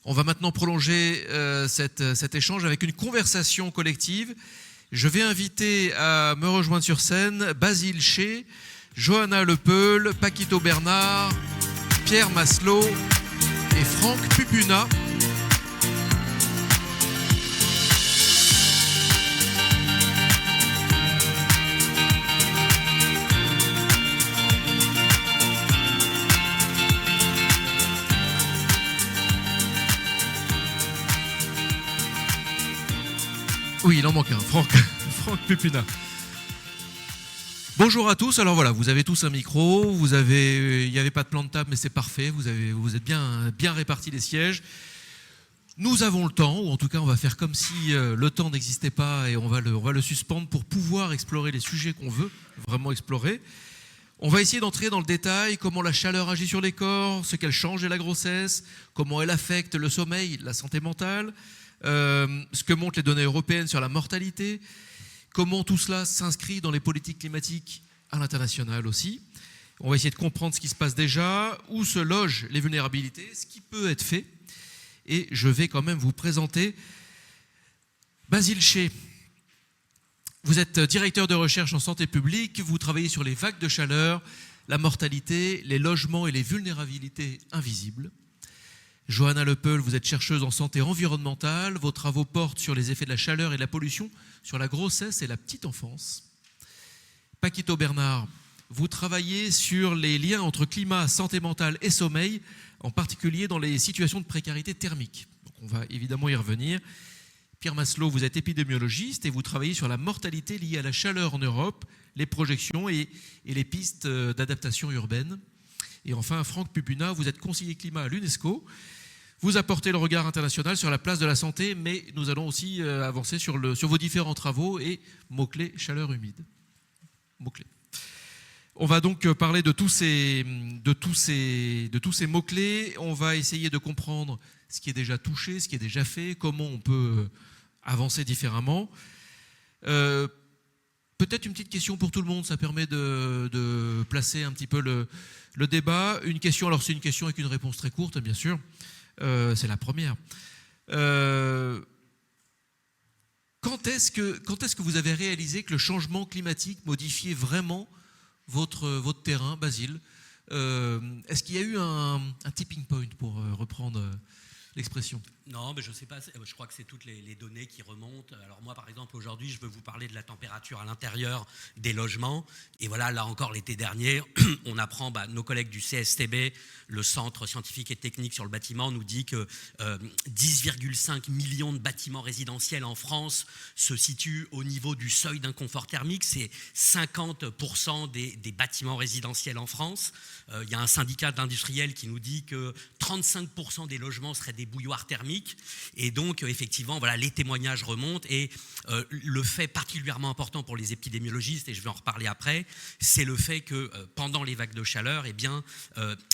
On va maintenant prolonger cet échange avec une conversation collective. Je vais inviter à me rejoindre sur scène Basile Ché, Johanna Lepeul, Paquito Bernard, Pierre Maslow et Franck Pupuna. Oui, il en manque un, Franck Pupuna. Bonjour à tous. Alors voilà, vous avez tous un micro, il n'y avait pas de plan de table, mais c'est parfait, vous êtes bien répartis les sièges. Nous avons le temps, ou en tout cas on va faire comme si le temps n'existait pas et on va le suspendre pour pouvoir explorer les sujets qu'on veut vraiment explorer. On va essayer d'entrer dans le détail, comment la chaleur agit sur les corps, ce qu'elle change et la grossesse, comment elle affecte le sommeil, la santé mentale, ce que montrent les données européennes sur la mortalité, comment tout cela s'inscrit dans les politiques climatiques à l'international aussi. On va essayer de comprendre ce qui se passe déjà, où se logent les vulnérabilités, ce qui peut être fait. Et je vais quand même vous présenter Basile Ché. Vous êtes directeur de recherche en santé publique, vous travaillez sur les vagues de chaleur, la mortalité, les logements et les vulnérabilités invisibles. Johanna Lepeul, vous êtes chercheuse en santé environnementale. Vos travaux portent sur les effets de la chaleur et de la pollution, sur la grossesse et la petite enfance. Paquito Bernard, vous travaillez sur les liens entre climat, santé mentale et sommeil, en particulier dans les situations de précarité thermique. Donc on va évidemment y revenir. Pierre Maslow, vous êtes épidémiologiste et vous travaillez sur la mortalité liée à la chaleur en Europe, les projections et les pistes d'adaptation urbaine. Et enfin, Franck Pupuna, vous êtes conseiller climat à l'UNESCO. Vous apportez le regard international sur la place de la santé, mais nous allons aussi avancer sur vos différents travaux et mots-clés chaleur humide. Mots-clés. On va donc parler de tous ces mots-clés. On va essayer de comprendre ce qui est déjà touché, ce qui est déjà fait, comment on peut avancer différemment. Peut-être une petite question pour tout le monde, ça permet de placer un petit peu le débat. Une question, alors c'est une question avec une réponse très courte, bien sûr. C'est la première. Quand est-ce que vous avez réalisé que le changement climatique modifiait vraiment votre terrain, Basile ? Est-ce qu'il y a eu un tipping point, pour reprendre l'expression ? Non, mais je ne sais pas, je crois que c'est toutes les données qui remontent. Alors moi, par exemple, aujourd'hui, je veux vous parler de la température à l'intérieur des logements. Et voilà, là encore, l'été dernier, on apprend, nos collègues du CSTB, le Centre scientifique et technique sur le bâtiment, nous dit que 10,5 millions de bâtiments résidentiels en France se situent au niveau du seuil d'inconfort thermique. C'est 50% des bâtiments résidentiels en France. Il y a un syndicat d'industriels qui nous dit que 35% des logements seraient des bouilloires thermiques. Et donc, effectivement, voilà, les témoignages remontent. Et le fait particulièrement important pour les épidémiologistes, et je vais en reparler après, c'est le fait que pendant les vagues de chaleur,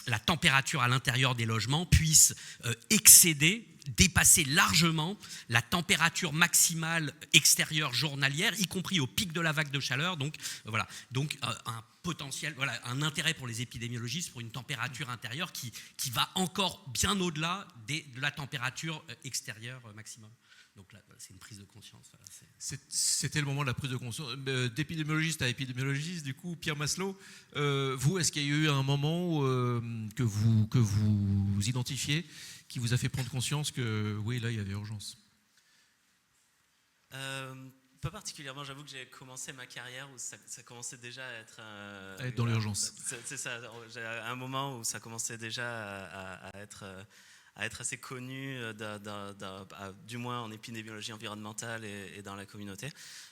la température à l'intérieur des logements puisse dépasser largement la température maximale extérieure journalière, y compris au pic de la vague de chaleur. Donc, voilà. Donc, un potentiel, voilà, un intérêt pour les épidémiologistes pour une température intérieure qui va encore bien au-delà de la température extérieure maximum. Donc là, c'est une prise de conscience. Voilà, C'était le moment de la prise de conscience. D'épidémiologiste à épidémiologiste, du coup, Pierre Maslow, vous, est-ce qu'il y a eu un moment que vous identifiez qui vous a fait prendre conscience que, oui, là, il y avait urgence ? Pas particulièrement, j'avoue que j'ai commencé ma carrière où ça commençait déjà à être dans l'urgence. C'est ça, j'ai un moment où ça commençait déjà à être assez connu, du moins en épidémiologie environnementale et dans la communauté.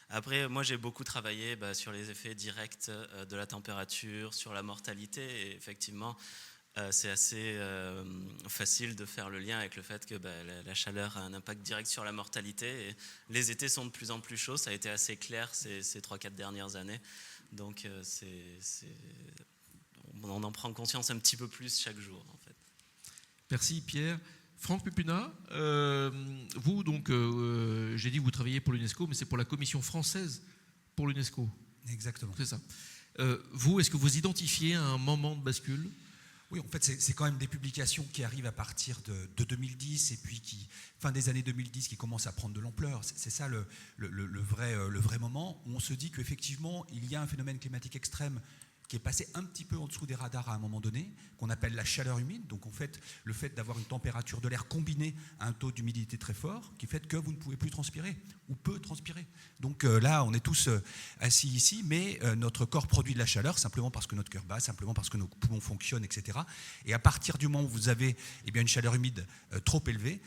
Après, moi j'ai beaucoup travaillé sur les effets directs de la température, sur la mortalité, et effectivement, c'est assez facile de faire le lien avec le fait que la chaleur a un impact direct sur la mortalité. Et les étés sont de plus en plus chauds, ça a été assez clair ces 3-4 dernières années. Donc on en prend conscience un petit peu plus chaque jour, en fait. Merci Pierre. Franck Pupuna, vous donc, j'ai dit que vous travaillez pour l'UNESCO, mais c'est pour la commission française pour l'UNESCO. Exactement. C'est ça. Vous, est-ce que vous identifiez un moment de bascule ? Oui, en fait, c'est quand même des publications qui arrivent à partir de 2010 et puis fin des années 2010, qui commencent à prendre de l'ampleur. C'est ça le vrai moment où on se dit qu'effectivement, il y a un phénomène climatique extrême qui est passé un petit peu en dessous des radars à un moment donné, qu'on appelle la chaleur humide. Donc en fait, le fait d'avoir une température de l'air combinée à un taux d'humidité très fort, qui fait que vous ne pouvez plus transpirer, ou peu transpirer. Donc là, on est tous assis ici, mais notre corps produit de la chaleur, simplement parce que notre cœur bat, simplement parce que nos poumons fonctionnent, etc. Et à partir du moment où vous avez une chaleur humide trop élevée,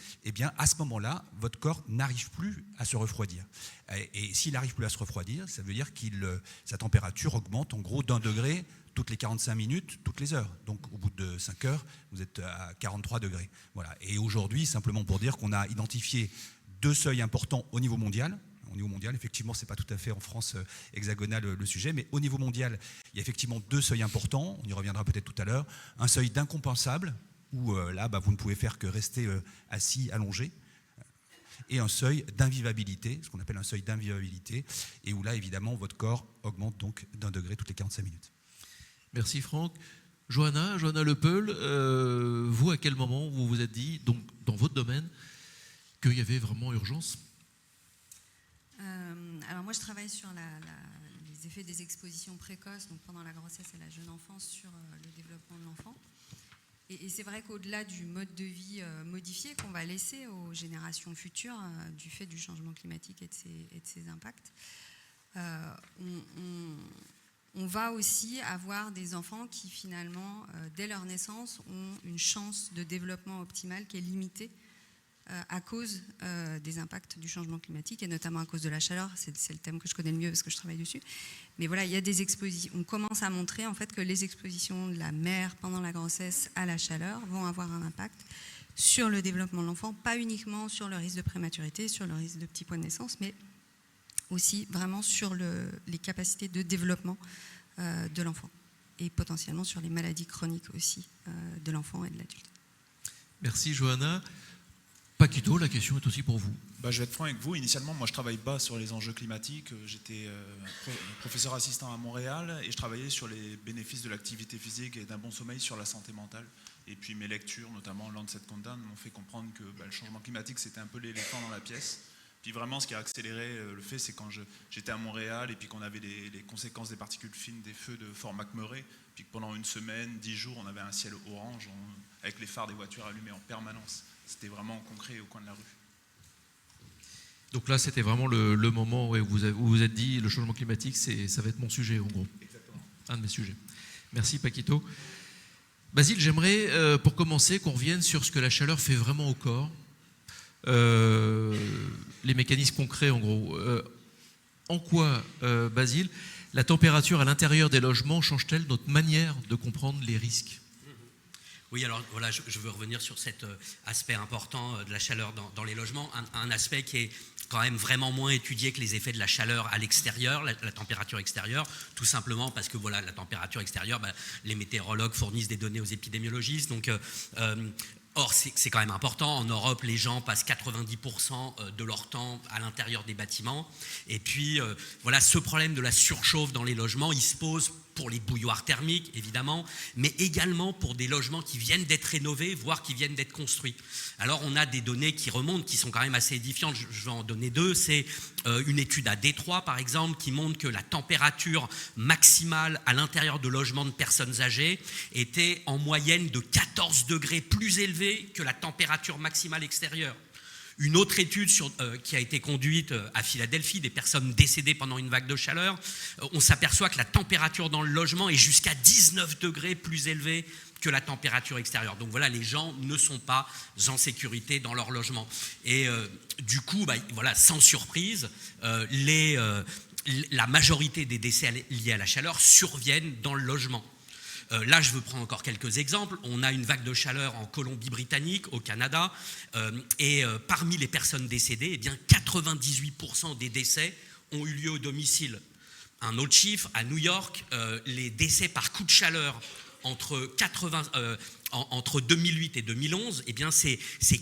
à ce moment-là, votre corps n'arrive plus à se refroidir. Et s'il n'arrive plus à se refroidir, ça veut dire que sa température augmente en gros d'1 degré toutes les 45 minutes, toutes les heures. Donc au bout de 5 heures, vous êtes à 43 degrés. Voilà. Et aujourd'hui, simplement pour dire qu'on a identifié 2 seuils importants au niveau mondial. Au niveau mondial, effectivement, ce n'est pas tout à fait en France hexagonale le sujet, mais au niveau mondial, il y a effectivement 2 seuils importants, on y reviendra peut-être tout à l'heure. Un seuil d'incompensable, où là, vous ne pouvez faire que rester assis, allongé, et un seuil d'invivabilité, ce qu'on appelle un seuil d'invivabilité, et où là, évidemment, votre corps augmente donc d'1 degré toutes les 45 minutes. Merci Franck. Johanna Lepel, vous, à quel moment vous vous êtes dit, donc dans votre domaine, qu'il y avait vraiment urgence ? Alors moi, je travaille sur les effets des expositions précoces, donc pendant la grossesse et la jeune enfance, sur le développement de l'enfant. Et c'est vrai qu'au-delà du mode de vie modifié qu'on va laisser aux générations futures du fait du changement climatique et de ses impacts, on va aussi avoir des enfants qui finalement, dès leur naissance, ont une chance de développement optimal qui est limitée à cause des impacts du changement climatique et notamment à cause de la chaleur. C'est le thème que je connais le mieux parce que je travaille dessus. Mais voilà, il y a des expositions. On commence à montrer en fait que les expositions de la mère pendant la grossesse à la chaleur vont avoir un impact sur le développement de l'enfant, pas uniquement sur le risque de prématurité, sur le risque de petit point de naissance, mais aussi vraiment sur les capacités de développement de l'enfant et potentiellement sur les maladies chroniques aussi de l'enfant et de l'adulte. Merci Johanna. Paquito, la question est aussi pour vous. Je vais être franc avec vous. Initialement, moi, je travaille pas sur les enjeux climatiques. J'étais professeur assistant à Montréal et je travaillais sur les bénéfices de l'activité physique et d'un bon sommeil sur la santé mentale. Et puis mes lectures, notamment Lancet Content, m'ont fait comprendre que le changement climatique, c'était un peu l'éléphant dans la pièce. Puis vraiment, ce qui a accéléré le fait, c'est quand j'étais à Montréal et puis qu'on avait les conséquences des particules fines des feux de Fort McMurray, puis que pendant une semaine, 10 jours, on avait un ciel orange avec les phares des voitures allumés en permanence. C'était vraiment concret au coin de la rue. Donc là, c'était vraiment le moment où vous vous êtes dit, le changement climatique, ça va être mon sujet, en gros. Exactement. Un de mes sujets. Merci, Paquito. Basile, j'aimerais, pour commencer, qu'on revienne sur ce que la chaleur fait vraiment au corps. Les mécanismes concrets, en gros. En quoi, Basile, la température à l'intérieur des logements change-t-elle notre manière de comprendre les risques ? Oui, alors voilà, je veux revenir sur cet aspect important de la chaleur dans les logements, un aspect qui est quand même vraiment moins étudié que les effets de la chaleur à l'extérieur, la température extérieure, tout simplement parce que voilà, la température extérieure, les météorologues fournissent des données aux épidémiologistes, donc or, c'est quand même important. En Europe, les gens passent 90% de leur temps à l'intérieur des bâtiments. Et puis, voilà, ce problème de la surchauffe dans les logements, il se pose pour les bouilloires thermiques, évidemment, mais également pour des logements qui viennent d'être rénovés, voire qui viennent d'être construits. Alors, on a des données qui remontent, qui sont quand même assez édifiantes. Je vais en donner 2. C'est une étude à Détroit, par exemple, qui montre que la température maximale à l'intérieur de logements de personnes âgées était en moyenne de 14 degrés plus élevée que la température maximale extérieure. Une autre étude qui a été conduite à Philadelphie, des personnes décédées pendant une vague de chaleur, on s'aperçoit que la température dans le logement est jusqu'à 19 degrés plus élevée que la température extérieure. Donc voilà, les gens ne sont pas en sécurité dans leur logement. Et du coup, voilà, sans surprise, la majorité des décès liés à la chaleur surviennent dans le logement. Là, je veux prendre encore quelques exemples. On a une vague de chaleur en Colombie-Britannique, au Canada, et parmi les personnes décédées, 98% des décès ont eu lieu au domicile. Un autre chiffre, à New York, les décès par coup de chaleur entre 2008 et 2011, c'est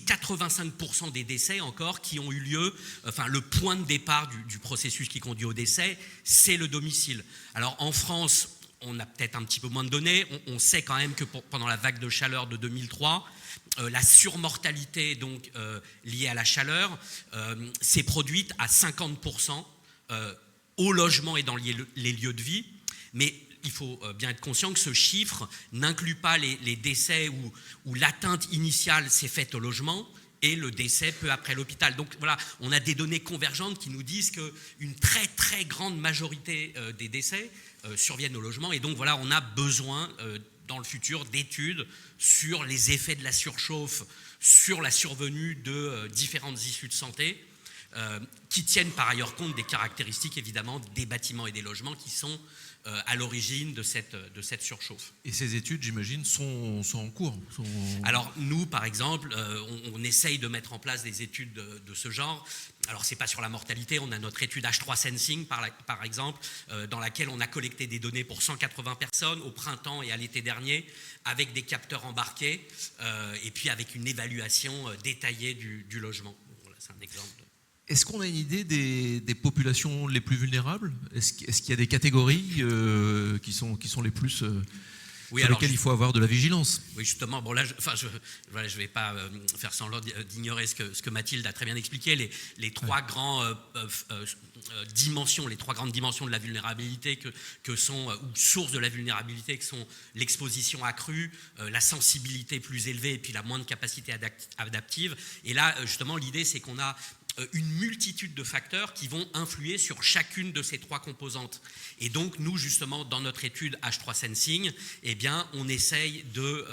85% des décès encore qui ont eu lieu, enfin le point de départ du processus qui conduit au décès, c'est le domicile. Alors en France, on a peut-être un petit peu moins de données. On sait quand même que pendant la vague de chaleur de 2003, la surmortalité donc, liée à la chaleur s'est produite à 50% au logement et dans les lieux de vie. Mais il faut bien être conscient que ce chiffre n'inclut pas les décès où l'atteinte initiale s'est faite au logement et le décès peu après l'hôpital. Donc voilà, on a des données convergentes qui nous disent qu'une très très grande majorité des décès surviennent au logement. Et donc voilà, on a besoin dans le futur d'études sur les effets de la surchauffe, sur la survenue de différentes issues de santé, qui tiennent par ailleurs compte des caractéristiques évidemment des bâtiments et des logements qui sont à l'origine de cette surchauffe. Et ces études, j'imagine, sont en cours. Alors nous, par exemple, on essaye de mettre en place des études de ce genre. Alors c'est pas sur la mortalité, on a notre étude H3 Sensing par exemple, dans laquelle on a collecté des données pour 180 personnes au printemps et à l'été dernier, avec des capteurs embarqués, et puis avec une évaluation détaillée du logement. Voilà, c'est un exemple. Est-ce qu'on a une idée des populations les plus vulnérables ? Est-ce qu'il y a des catégories qui sont les plus Oui, sur lesquelles il faut avoir de la vigilance ? Oui, justement. Bon, là, je vais pas faire semblant d'ignorer ce que Mathilde a très bien expliqué. Les trois grandes dimensions de la vulnérabilité que sont ou sources de la vulnérabilité, que sont l'exposition accrue, la sensibilité plus élevée et puis la moindre capacité adaptive. Et là, justement, l'idée, c'est qu'on a une multitude de facteurs qui vont influer sur chacune de ces trois composantes. Et donc, nous, justement, dans notre étude H3 Sensing, eh bien, on essaye de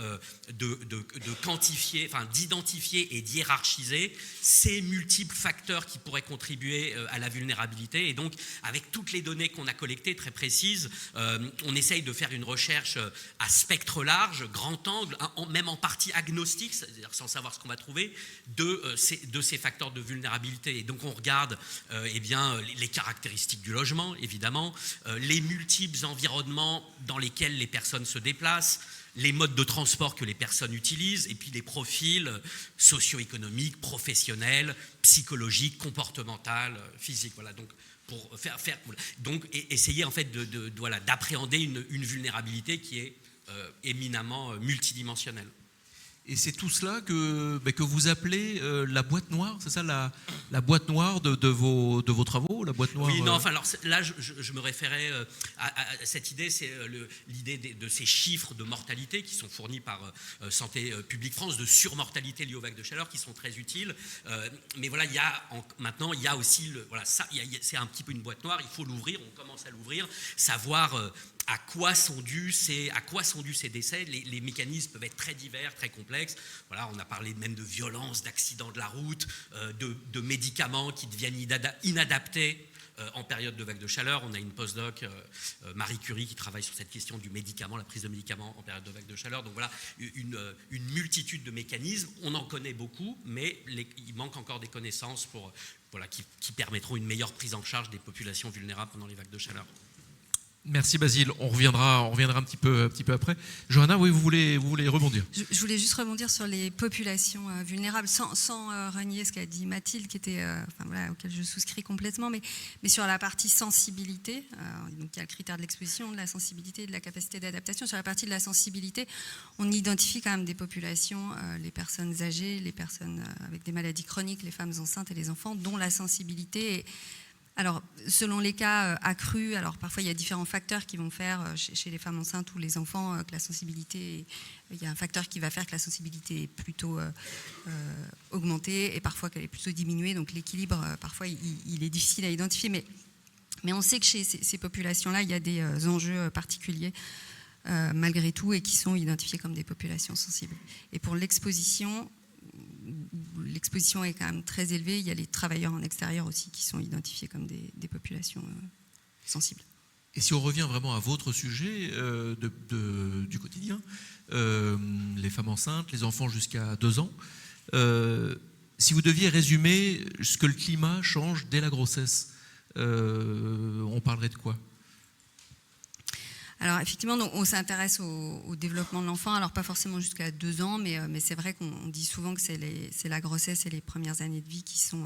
quantifier, enfin, d'identifier et d'hiérarchiser ces multiples facteurs qui pourraient contribuer à la vulnérabilité. Et donc, avec toutes les données qu'on a collectées, très précises, on essaye de faire une recherche à spectre large, grand angle, même en partie agnostique, c'est-à-dire sans savoir ce qu'on va trouver, de ces facteurs de vulnérabilité. Et donc on regarde les caractéristiques du logement, évidemment, les multiples environnements dans lesquels les personnes se déplacent, les modes de transport que les personnes utilisent, et puis les profils socio-économiques, professionnels, psychologiques, comportementaux, physiques. Voilà, donc pour essayer en fait d'appréhender une vulnérabilité qui est éminemment multidimensionnelle. Et c'est tout cela que vous appelez la boîte noire, c'est ça la boîte noire de vos travaux, la boîte noire. Oui, non, enfin alors là je me référais à cette idée, c'est l'idée de ces chiffres de mortalité qui sont fournis par Santé publique France, de surmortalité liée aux vagues de chaleur, qui sont très utiles. Mais voilà, maintenant il y a aussi c'est un petit peu une boîte noire, il faut l'ouvrir, on commence à l'ouvrir, savoir à quoi sont dus ces décès. Les mécanismes peuvent être très divers, très complexes. Voilà, on a parlé même de violence, d'accidents de la route, de médicaments qui deviennent inadaptés en période de vague de chaleur. On a une postdoc, Marie Curie, qui travaille sur cette question du médicament, la prise de médicaments en période de vague de chaleur. Donc voilà, une multitude de mécanismes. On en connaît beaucoup, mais il manque encore des connaissances qui permettront une meilleure prise en charge des populations vulnérables pendant les vagues de chaleur. Merci Basile, on reviendra un petit peu après. Johanna, oui, vous voulez rebondir. Je voulais juste rebondir sur les populations vulnérables, sans renier ce qu'a dit Mathilde, qui était, auquel je souscris complètement, mais sur la partie sensibilité, donc il y a le critère de l'exposition, de la sensibilité, de la capacité d'adaptation. Sur la partie de la sensibilité, on identifie quand même des populations, les personnes âgées, les personnes avec des maladies chroniques, les femmes enceintes et les enfants, dont la sensibilité est... Alors, selon les cas accrus, alors parfois il y a différents facteurs qui vont faire chez les femmes enceintes ou les enfants que la sensibilité, il y a un facteur qui va faire que la sensibilité est plutôt augmentée et parfois qu'elle est plutôt diminuée. Donc l'équilibre, parfois, il est difficile à identifier. Mais on sait que chez ces populations-là, il y a des enjeux particuliers malgré tout et qui sont identifiés comme des populations sensibles. Et pour l'exposition est quand même très élevée. Il y a les travailleurs en extérieur aussi qui sont identifiés comme des populations sensibles. Et si on revient vraiment à votre sujet du quotidien, les femmes enceintes, les enfants jusqu'à 2 ans, si vous deviez résumer ce que le climat change dès la grossesse, on parlerait de quoi ? Alors effectivement, donc, on s'intéresse au développement de l'enfant, alors pas forcément jusqu'à 2 ans, mais c'est vrai qu'on dit souvent que c'est la grossesse et les premières années de vie qui sont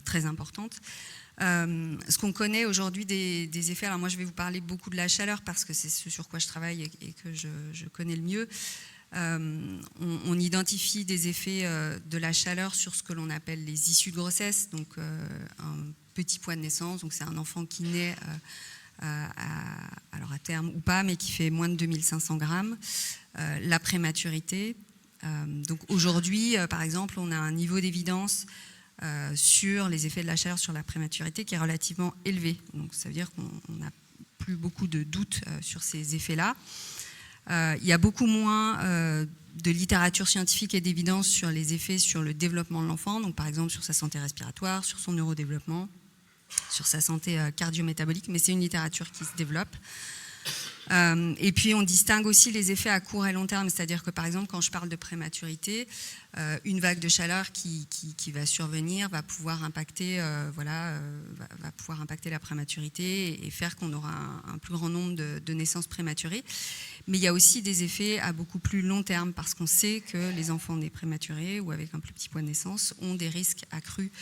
très importante. Ce qu'on connaît aujourd'hui des effets, alors moi je vais vous parler beaucoup de la chaleur parce que c'est ce sur quoi je travaille et que je connais le mieux. On identifie des effets de la chaleur sur ce que l'on appelle les issues de grossesse, donc un petit poids de naissance, donc c'est un enfant qui naît alors à terme ou pas, mais qui fait moins de 2500 grammes, la prématurité. Donc aujourd'hui, par exemple, on a un niveau d'évidence sur les effets de la chaleur sur la prématurité qui est relativement élevé. Donc ça veut dire qu'on n'a plus beaucoup de doutes sur ces effets-là. Il y a beaucoup moins de littérature scientifique et d'évidence sur les effets sur le développement de l'enfant, donc par exemple sur sa santé respiratoire, sur son neurodéveloppement, sur sa santé cardio-métabolique, mais c'est une littérature qui se développe. Et puis on distingue aussi les effets à court et long terme, c'est-à-dire que par exemple quand je parle de prématurité, une vague de chaleur qui va survenir va pouvoir impacter, va pouvoir impacter la prématurité et faire qu'on aura un plus grand nombre de naissances prématurées. Mais il y a aussi des effets à beaucoup plus long terme parce qu'on sait que les enfants nés prématurés ou avec un plus petit poids de naissance ont des risques accrus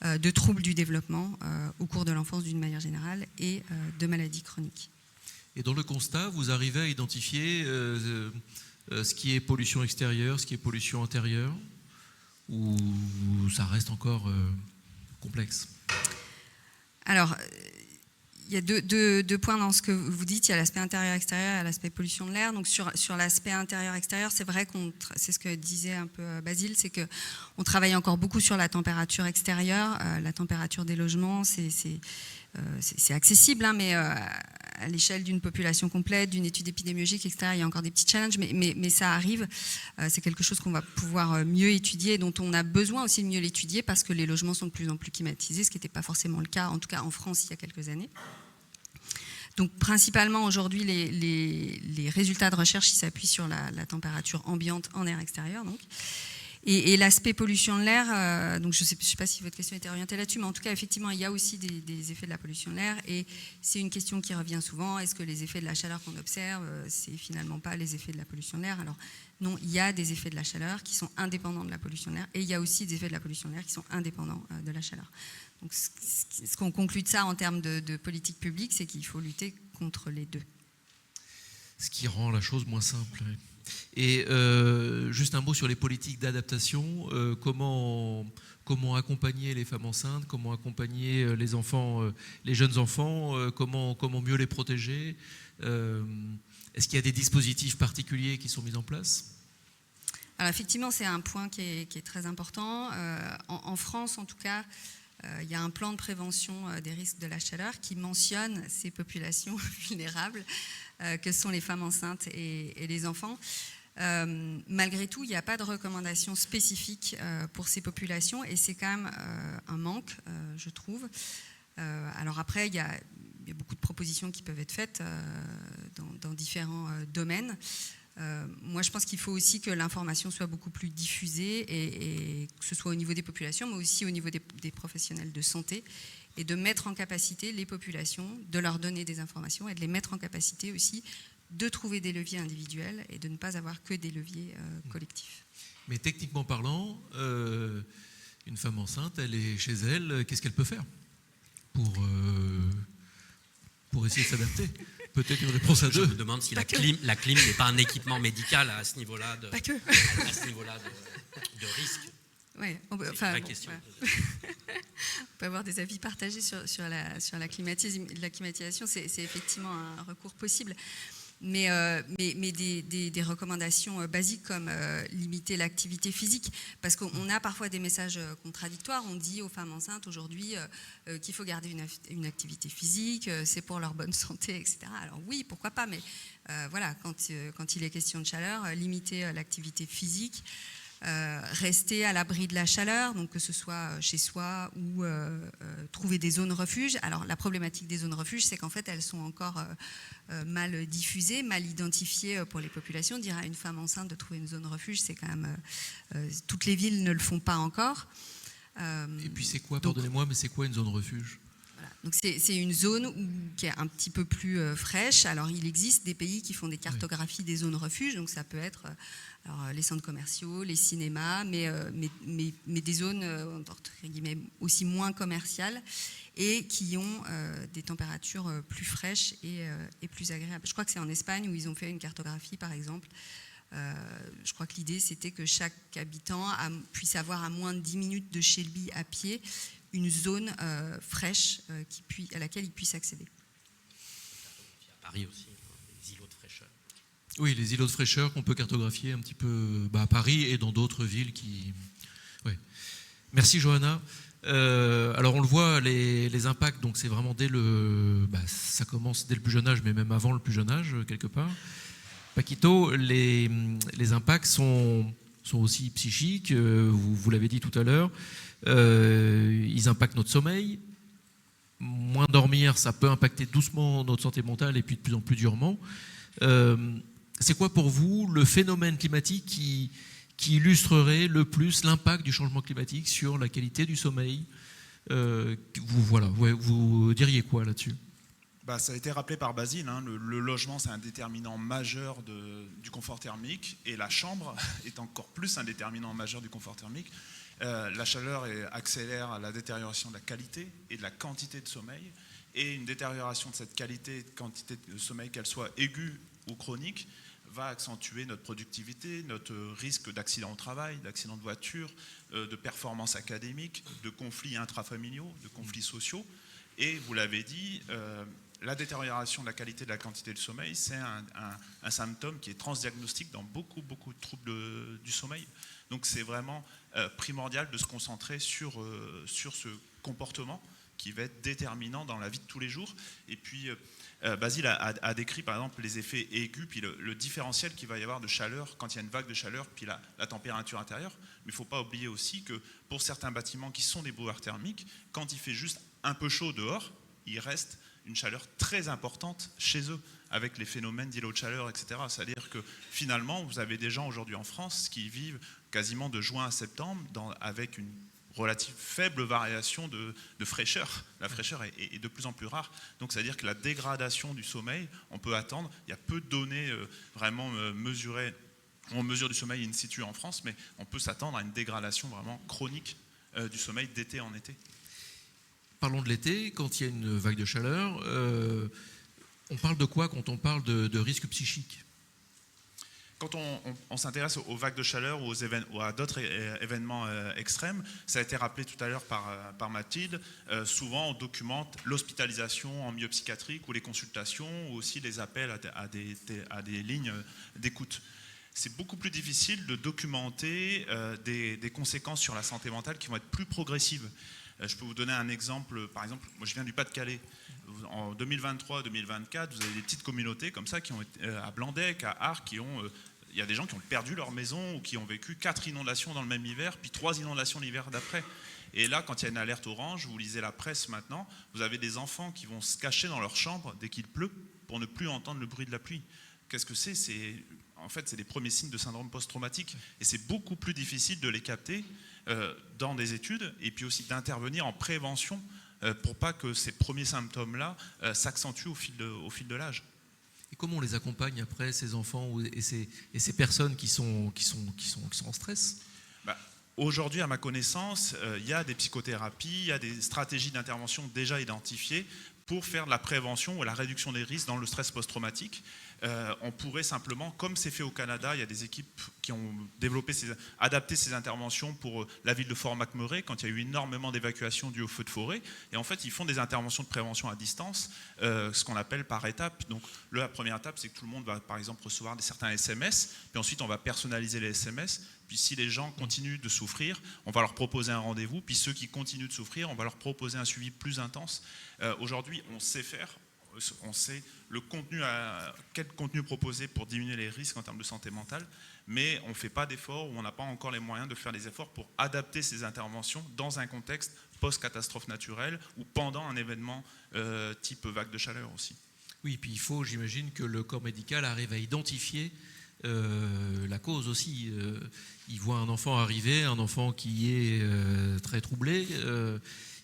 de troubles du développement au cours de l'enfance d'une manière générale et de maladies chroniques. Et dans le constat, vous arrivez à identifier ce qui est pollution extérieure, ce qui est pollution intérieure, ou ça reste encore complexe? Alors, il y a deux points dans ce que vous dites. Il y a l'aspect intérieur-extérieur et l'aspect pollution de l'air. Donc sur l'aspect intérieur-extérieur, c'est vrai c'est ce que disait un peu Basile, c'est qu'on travaille encore beaucoup sur la température extérieure, la température des logements, c'est accessible, hein, mais à l'échelle d'une population complète, d'une étude épidémiologique, etc., il y a encore des petits challenges, mais ça arrive. C'est quelque chose qu'on va pouvoir mieux étudier et dont on a besoin aussi de mieux l'étudier parce que les logements sont de plus en plus climatisés, ce qui n'était pas forcément le cas, en tout cas en France, il y a quelques années. Donc principalement aujourd'hui, les résultats de recherche s'appuient sur la température ambiante en air extérieur. Donc. Et l'aspect pollution de l'air, donc je ne sais pas si votre question était orientée là-dessus, mais en tout cas, effectivement, il y a aussi des effets de la pollution de l'air et c'est une question qui revient souvent. Est-ce que les effets de la chaleur qu'on observe, c'est finalement pas les effets de la pollution de l'air? Alors non, il y a des effets de la chaleur qui sont indépendants de la pollution de l'air et il y a aussi des effets de la pollution de l'air qui sont indépendants de la chaleur. Donc ce qu'on conclut de ça en termes de politique publique, c'est qu'il faut lutter contre les deux. Ce qui rend la chose moins simple. Et juste un mot sur les politiques d'adaptation. Comment accompagner les femmes enceintes? Comment accompagner les enfants, les jeunes enfants? Comment mieux les protéger? Est-ce qu'il y a des dispositifs particuliers qui sont mis en place? Alors effectivement, c'est un point qui est très important. En France, en tout cas, il y a un plan de prévention des risques de la chaleur qui mentionne ces populations vulnérables que sont les femmes enceintes et les enfants. Malgré tout, il n'y a pas de recommandations spécifiques pour ces populations et c'est quand même un manque, je trouve. Alors après, il y a beaucoup de propositions qui peuvent être faites dans différents domaines. Moi, je pense qu'il faut aussi que l'information soit beaucoup plus diffusée et que ce soit au niveau des populations, mais aussi au niveau des professionnels de santé et de mettre en capacité les populations, de leur donner des informations et de les mettre en capacité aussi de trouver des leviers individuels et de ne pas avoir que des leviers collectifs. Mais techniquement parlant, une femme enceinte, elle est chez elle, qu'est-ce qu'elle peut faire pour essayer de s'adapter? Peut-être une réponse à deux. Je me demande si la clim n'est pas un équipement médical à ce niveau-là de risque. Ouais, c'est une vraie question. Ouais. On peut avoir des avis partagés sur la climatisation. C'est effectivement un recours possible. Mais des recommandations basiques comme limiter l'activité physique, parce qu'on a parfois des messages contradictoires. On dit aux femmes enceintes aujourd'hui qu'il faut garder une activité physique, c'est pour leur bonne santé, etc. Alors oui, pourquoi pas, mais voilà, quand il est question de chaleur, limiter l'activité physique, rester à l'abri de la chaleur, donc que ce soit chez soi ou trouver des zones refuges. Alors la problématique des zones refuges, c'est qu'en fait elles sont encore mal diffusées, mal identifiées pour les populations. Dire à une femme enceinte de trouver une zone refuge, c'est quand même toutes les villes ne le font pas encore. Et puis c'est quoi, pardonnez-moi, mais c'est quoi une zone refuge? Voilà. Donc c'est une zone qui est un petit peu plus fraîche. Alors il existe des pays qui font des cartographies des zones refuges, donc ça peut être les centres commerciaux, les cinémas, mais des zones entre guillemets aussi moins commerciales et qui ont des températures plus fraîches et plus agréables. Je crois que c'est en Espagne où ils ont fait une cartographie par exemple. Je crois que l'idée c'était que chaque habitant puisse avoir à moins de 10 minutes de chez lui à pied une zone fraîche à laquelle il puisse accéder. À Paris aussi, les îlots de fraîcheur. Oui, les îlots de fraîcheur qu'on peut cartographier un petit peu à Paris et dans d'autres villes qui... Ouais. Merci Johanna. Alors on le voit, les impacts, donc c'est vraiment ça commence dès le plus jeune âge, mais même avant le plus jeune âge, quelque part. Paquito, les impacts sont aussi psychiques, vous l'avez dit tout à l'heure. Ils impactent notre sommeil. Moins dormir, ça peut impacter doucement notre santé mentale et puis de plus en plus durement. C'est quoi pour vous le phénomène climatique qui illustrerait le plus l'impact du changement climatique sur la qualité du sommeil? Vous diriez quoi là-dessus? Ça a été rappelé par Basile, hein, le logement c'est un déterminant majeur du confort thermique et la chambre est encore plus un déterminant majeur du confort thermique. La chaleur accélère la détérioration de la qualité et de la quantité de sommeil, et une détérioration de cette qualité et de quantité de sommeil, qu'elle soit aiguë ou chronique, va accentuer notre productivité, notre risque d'accident au travail, d'accident de voiture, de performance académique, de conflits intrafamiliaux, de conflits sociaux. Et vous l'avez dit, la détérioration de la qualité et de la quantité de sommeil, c'est un symptôme qui est transdiagnostique dans beaucoup de troubles du sommeil. Donc c'est vraiment primordial de se concentrer sur ce comportement qui va être déterminant dans la vie de tous les jours. Et puis Basile a décrit par exemple les effets aigus, puis le différentiel qu'il va y avoir de chaleur quand il y a une vague de chaleur, puis la température intérieure. Mais il ne faut pas oublier aussi que pour certains bâtiments qui sont des boueurs thermiques, quand il fait juste un peu chaud dehors, il reste une chaleur très importante chez eux, avec les phénomènes d'îlots de chaleur, etc. C'est-à-dire que finalement, vous avez des gens aujourd'hui en France qui vivent quasiment de juin à septembre avec une relative faible variation de fraîcheur. La fraîcheur est de plus en plus rare. Donc c'est-à-dire que la dégradation du sommeil, on peut attendre, il y a peu de données vraiment mesurées, on mesure du sommeil in situ en France, mais on peut s'attendre à une dégradation vraiment chronique du sommeil d'été en été. Parlons de l'été, quand il y a une vague de chaleur, on parle de quoi quand on parle de risque psychique? Quand on s'intéresse aux vagues de chaleur ou à d'autres événements extrêmes, ça a été rappelé tout à l'heure par Mathilde, souvent on documente l'hospitalisation en milieu psychiatrique ou les consultations ou aussi les appels à des lignes d'écoute. C'est beaucoup plus difficile de documenter des conséquences sur la santé mentale qui vont être plus progressives. Je peux vous donner un exemple. Par exemple, moi je viens du Pas-de-Calais. En 2023-2024, vous avez des petites communautés comme ça qui ont été à Blandec, à Arques, il y a des gens qui ont perdu leur maison ou qui ont vécu 4 inondations dans le même hiver, puis 3 inondations l'hiver d'après. Et là, quand il y a une alerte orange, vous lisez la presse maintenant, vous avez des enfants qui vont se cacher dans leur chambre dès qu'il pleut pour ne plus entendre le bruit de la pluie. Qu'est-ce que c'est ? En fait, c'est des premiers signes de syndrome post-traumatique. Et c'est beaucoup plus difficile de les capter dans des études et puis aussi d'intervenir en prévention pour pas que ces premiers symptômes-là s'accentuent au fil de l'âge. Et comment on les accompagne après, ces enfants et ces personnes qui sont en stress? Aujourd'hui, à ma connaissance, il y a des psychothérapies, il y a des stratégies d'intervention déjà identifiées pour faire de la prévention ou la réduction des risques dans le stress post-traumatique. On pourrait simplement, comme c'est fait au Canada, il y a des équipes qui ont adapté ces interventions pour la ville de Fort-McMurray quand il y a eu énormément d'évacuations dues au feu de forêt. Et en fait, ils font des interventions de prévention à distance, ce qu'on appelle par étapes. Donc, la première étape, c'est que tout le monde va, par exemple, recevoir certains SMS. Puis ensuite, on va personnaliser les SMS. Puis si les gens continuent de souffrir, on va leur proposer un rendez-vous. Puis ceux qui continuent de souffrir, on va leur proposer un suivi plus intense. Aujourd'hui, on sait faire. On sait quel contenu proposer pour diminuer les risques en termes de santé mentale, mais on ne fait pas d'efforts ou on n'a pas encore les moyens de faire des efforts pour adapter ces interventions dans un contexte post-catastrophe naturelle ou pendant un événement type vague de chaleur aussi. Oui, puis il faut, j'imagine, que le corps médical arrive à identifier la cause aussi. Il voit un enfant arriver, un enfant qui est très troublé.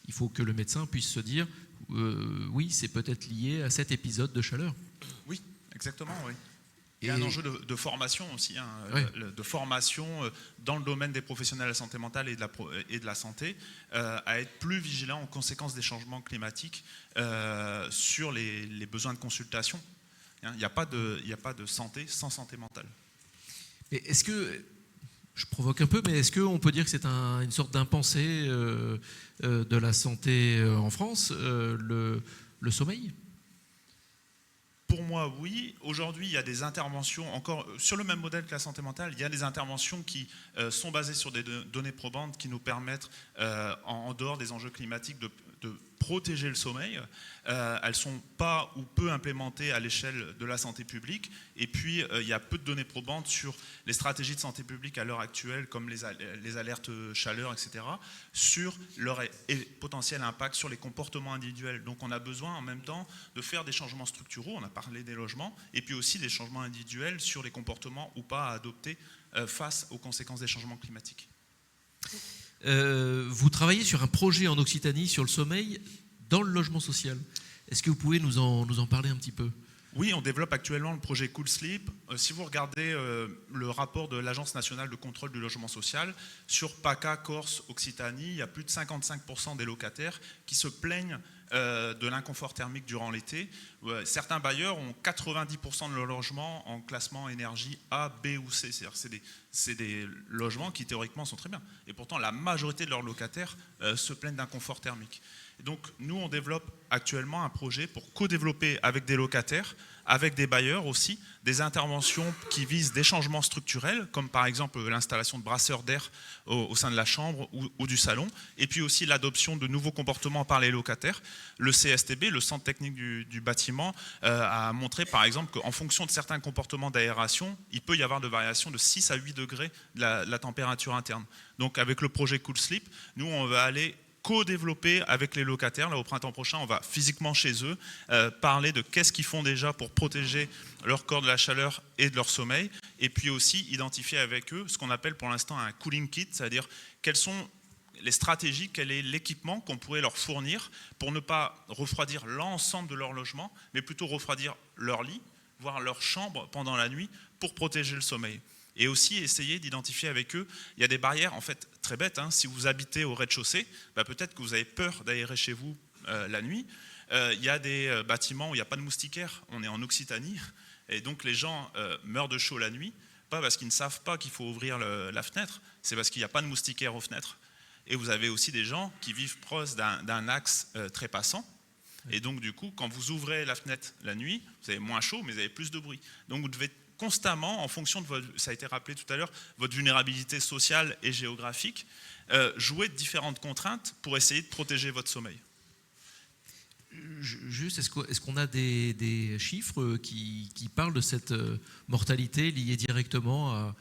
Il faut que le médecin puisse se dire oui, c'est peut-être lié à cet épisode de chaleur. Oui, exactement, oui. Il y a un enjeu de formation aussi, hein, Oui. de formation dans le domaine des professionnels de la santé mentale et de la santé, à être plus vigilant aux conséquences des changements climatiques sur les besoins de consultation. Hein, il n'y a pas de santé sans santé mentale. Et est-ce que, je provoque un peu, mais est-ce qu'on peut dire que c'est une sorte d'impensé de la santé en France, le sommeil ? Pour moi, oui. Aujourd'hui, il y a des interventions, encore sur le même modèle que la santé mentale, il y a des interventions qui sont basées sur des données probantes qui nous permettent, en dehors des enjeux climatiques, de protéger le sommeil. Elles ne sont pas ou peu implémentées à l'échelle de la santé publique. Et puis, il y a peu de données probantes sur les stratégies de santé publique à l'heure actuelle, comme les alertes chaleur, etc., sur leur potentiel impact sur les comportements individuels. Donc, on a besoin en même temps de faire des changements structuraux, on a parlé des logements, et puis aussi des changements individuels sur les comportements ou pas à adopter face aux conséquences des changements climatiques. Vous travaillez sur un projet en Occitanie sur le sommeil dans le logement social. Est-ce que vous pouvez nous en parler un petit peu ? Oui, on développe actuellement le projet Cool Sleep. Si vous regardez le rapport de l'Agence nationale de contrôle du logement social, sur PACA, Corse, Occitanie, il y a plus de 55% des locataires qui se plaignent de l'inconfort thermique durant l'été. Certains bailleurs ont 90% de leurs logements en classement énergie A, B ou C. C'est-à-dire que c'est des logements qui théoriquement sont très bien. Et pourtant, la majorité de leurs locataires se plaignent d'inconfort thermique. Et donc, nous, on développe actuellement un projet pour co-développer avec des locataires, avec des bailleurs aussi, des interventions qui visent des changements structurels, comme par exemple l'installation de brasseurs d'air au sein de la chambre ou du salon, et puis aussi l'adoption de nouveaux comportements par les locataires. Le CSTB, le Centre technique du bâtiment, a montré par exemple qu'en fonction de certains comportements d'aération, il peut y avoir de variations de 6 à 8 degrés de la température interne. Donc avec le projet Cool Sleep, nous on va aller co-développer avec les locataires. Là, au printemps prochain, on va physiquement chez eux parler de qu'est-ce qu'ils font déjà pour protéger leur corps de la chaleur et de leur sommeil, et puis aussi identifier avec eux ce qu'on appelle pour l'instant un cooling kit, c'est-à-dire quelles sont les stratégies, quel est l'équipement qu'on pourrait leur fournir pour ne pas refroidir l'ensemble de leur logement, mais plutôt refroidir leur lit, voire leur chambre pendant la nuit pour protéger le sommeil. Et aussi essayer d'identifier avec eux, il y a des barrières en fait très bêtes, hein. Si vous habitez au rez-de-chaussée, peut-être que vous avez peur d'aérer chez vous la nuit. Il y a des bâtiments où il n'y a pas de moustiquaires, on est en Occitanie, et donc les gens meurent de chaud la nuit, pas parce qu'ils ne savent pas qu'il faut ouvrir la fenêtre, c'est parce qu'il n'y a pas de moustiquaires aux fenêtres. Et vous avez aussi des gens qui vivent proches d'un axe trépassant. Et donc du coup, quand vous ouvrez la fenêtre la nuit, vous avez moins chaud, mais vous avez plus de bruit. Donc vous devez constamment, en fonction de votre, ça a été rappelé tout à l'heure, votre vulnérabilité sociale et géographique, jouer de différentes contraintes pour essayer de protéger votre sommeil. Juste, est-ce qu'on a des chiffres qui parlent de cette mortalité liée directement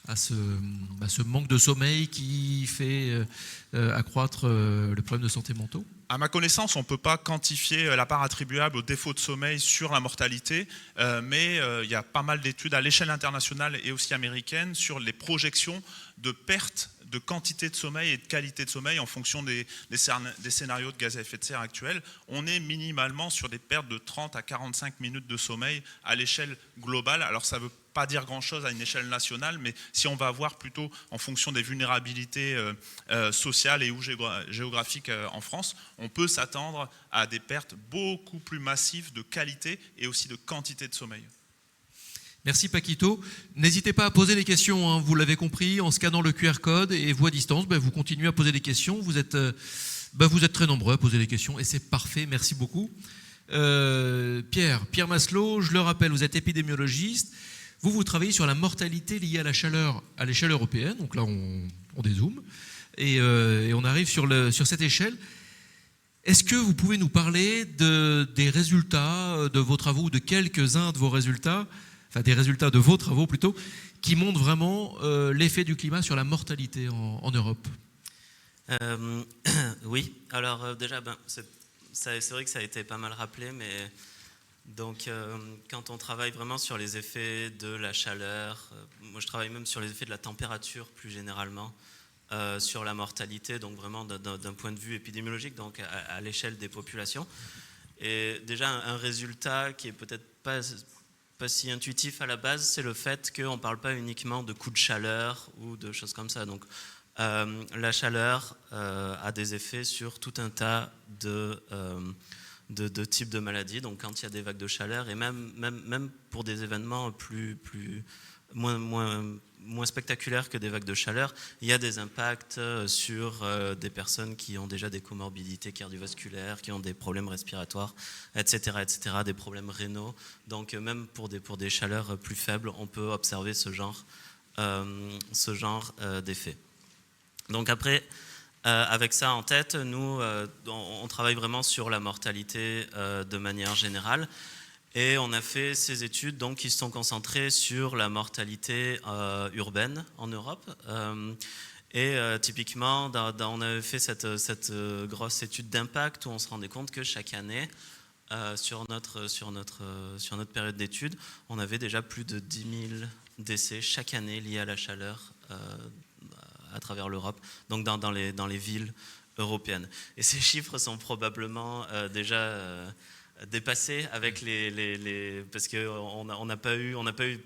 à ce manque de sommeil qui fait accroître le problème de santé mentale ? À ma connaissance, on ne peut pas quantifier la part attribuable au défaut de sommeil sur la mortalité, mais il y a pas mal d'études à l'échelle internationale et aussi américaine sur les projections de perte de quantité de sommeil et de qualité de sommeil en fonction des scénarios de gaz à effet de serre actuels. On est minimalement sur des pertes de 30 à 45 minutes de sommeil à l'échelle globale. Alors ça veut pas dire grand-chose à une échelle nationale, mais si on va voir plutôt en fonction des vulnérabilités sociales et ou géographiques en France, on peut s'attendre à des pertes beaucoup plus massives de qualité et aussi de quantité de sommeil. Merci Paquito. N'hésitez pas à poser des questions, hein, vous l'avez compris, en scannant le QR code, et vous à distance, vous continuez à poser des questions. Vous êtes très nombreux à poser des questions et c'est parfait, merci beaucoup. Pierre Masselot, je le rappelle, vous êtes épidémiologiste. Vous travaillez sur la mortalité liée à l'échelle européenne, donc là on dézoome, et on arrive sur cette échelle. Est-ce que vous pouvez nous parler des résultats de vos travaux, ou de quelques-uns de vos résultats, enfin des résultats de vos travaux plutôt, qui montrent vraiment l'effet du climat sur la mortalité en Europe ? Oui, alors déjà, c'est vrai que ça a été pas mal rappelé, mais donc quand on travaille vraiment sur les effets de la chaleur, moi je travaille même sur les effets de la température plus généralement, sur la mortalité, donc vraiment d'un point de vue épidémiologique, donc à l'échelle des populations. Et déjà un résultat qui est peut-être pas si intuitif à la base, c'est le fait qu'on ne parle pas uniquement de coups de chaleur ou de choses comme ça. Donc la chaleur a des effets sur tout un tas de types de maladies. Donc quand il y a des vagues de chaleur, et même pour des événements moins spectaculaires que des vagues de chaleur, il y a des impacts sur des personnes qui ont déjà des comorbidités cardiovasculaires, qui ont des problèmes respiratoires, etc., des problèmes rénaux. Donc même pour des chaleurs plus faibles, on peut observer ce genre d'effet. Donc après, avec ça en tête, nous, on travaille vraiment sur la mortalité de manière générale. Et on a fait ces études donc, qui se sont concentrées sur la mortalité urbaine en Europe. Typiquement, on avait fait cette grosse étude d'impact où on se rendait compte que chaque année, sur notre période d'études, on avait déjà plus de 10 000 décès chaque année liés à la chaleur à travers l'Europe, donc dans les villes européennes. Et ces chiffres sont probablement déjà dépassé avec parce qu'on n'a pas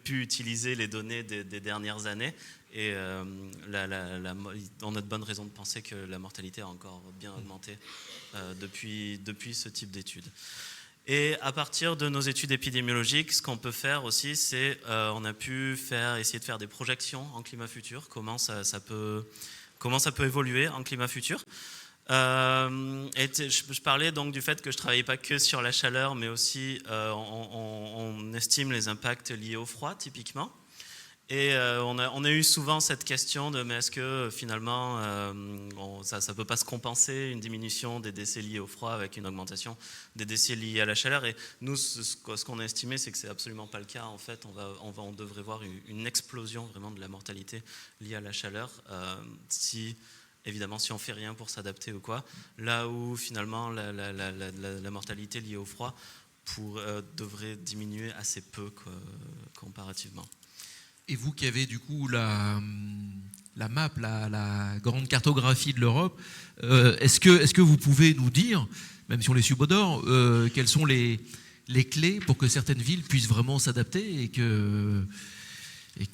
pu utiliser les données des dernières années et on a de bonnes raisons de penser que la mortalité a encore bien augmenté depuis ce type d'études. Et à partir de nos études épidémiologiques, ce qu'on peut faire aussi, c'est on a pu essayer de faire des projections en climat futur, comment ça peut évoluer en climat futur. Je parlais donc du fait que je ne travaillais pas que sur la chaleur, mais aussi on estime les impacts liés au froid, typiquement. Et on a eu souvent cette question de mais est-ce que finalement ça ne peut pas se compenser, une diminution des décès liés au froid avec une augmentation des décès liés à la chaleur. Et nous, ce qu'on a estimé, c'est que ce n'est absolument pas le cas. En fait, on devrait voir une explosion vraiment de la mortalité liée à la chaleur évidemment, si on ne fait rien pour s'adapter ou quoi, là où finalement la mortalité liée au froid devrait diminuer assez peu comparativement. Et vous qui avez du coup la map, la grande cartographie de l'Europe, est-ce que vous pouvez nous dire, même si on les subodore, quelles sont les clés pour que certaines villes puissent vraiment s'adapter et que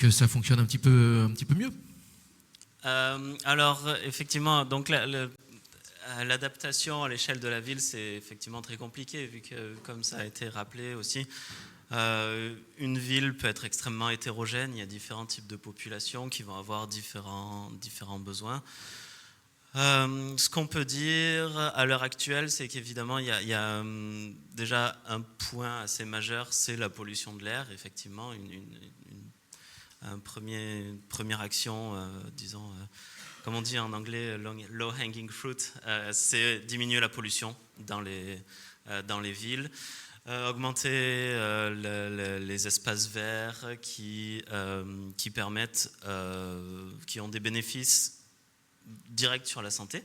ça fonctionne un petit peu mieux ? Alors, effectivement, donc l'adaptation à l'échelle de la ville, c'est effectivement très compliqué, vu que, comme ça a été rappelé aussi, une ville peut être extrêmement hétérogène. Il y a différents types de populations qui vont avoir différents besoins. Ce qu'on peut dire à l'heure actuelle, c'est qu'évidemment, il y a déjà un point assez majeur, c'est la pollution de l'air, effectivement, une première action, disons, comme on dit en anglais, low hanging fruit, c'est diminuer la pollution dans les villes, augmenter les espaces verts qui permettent, qui ont des bénéfices directs sur la santé,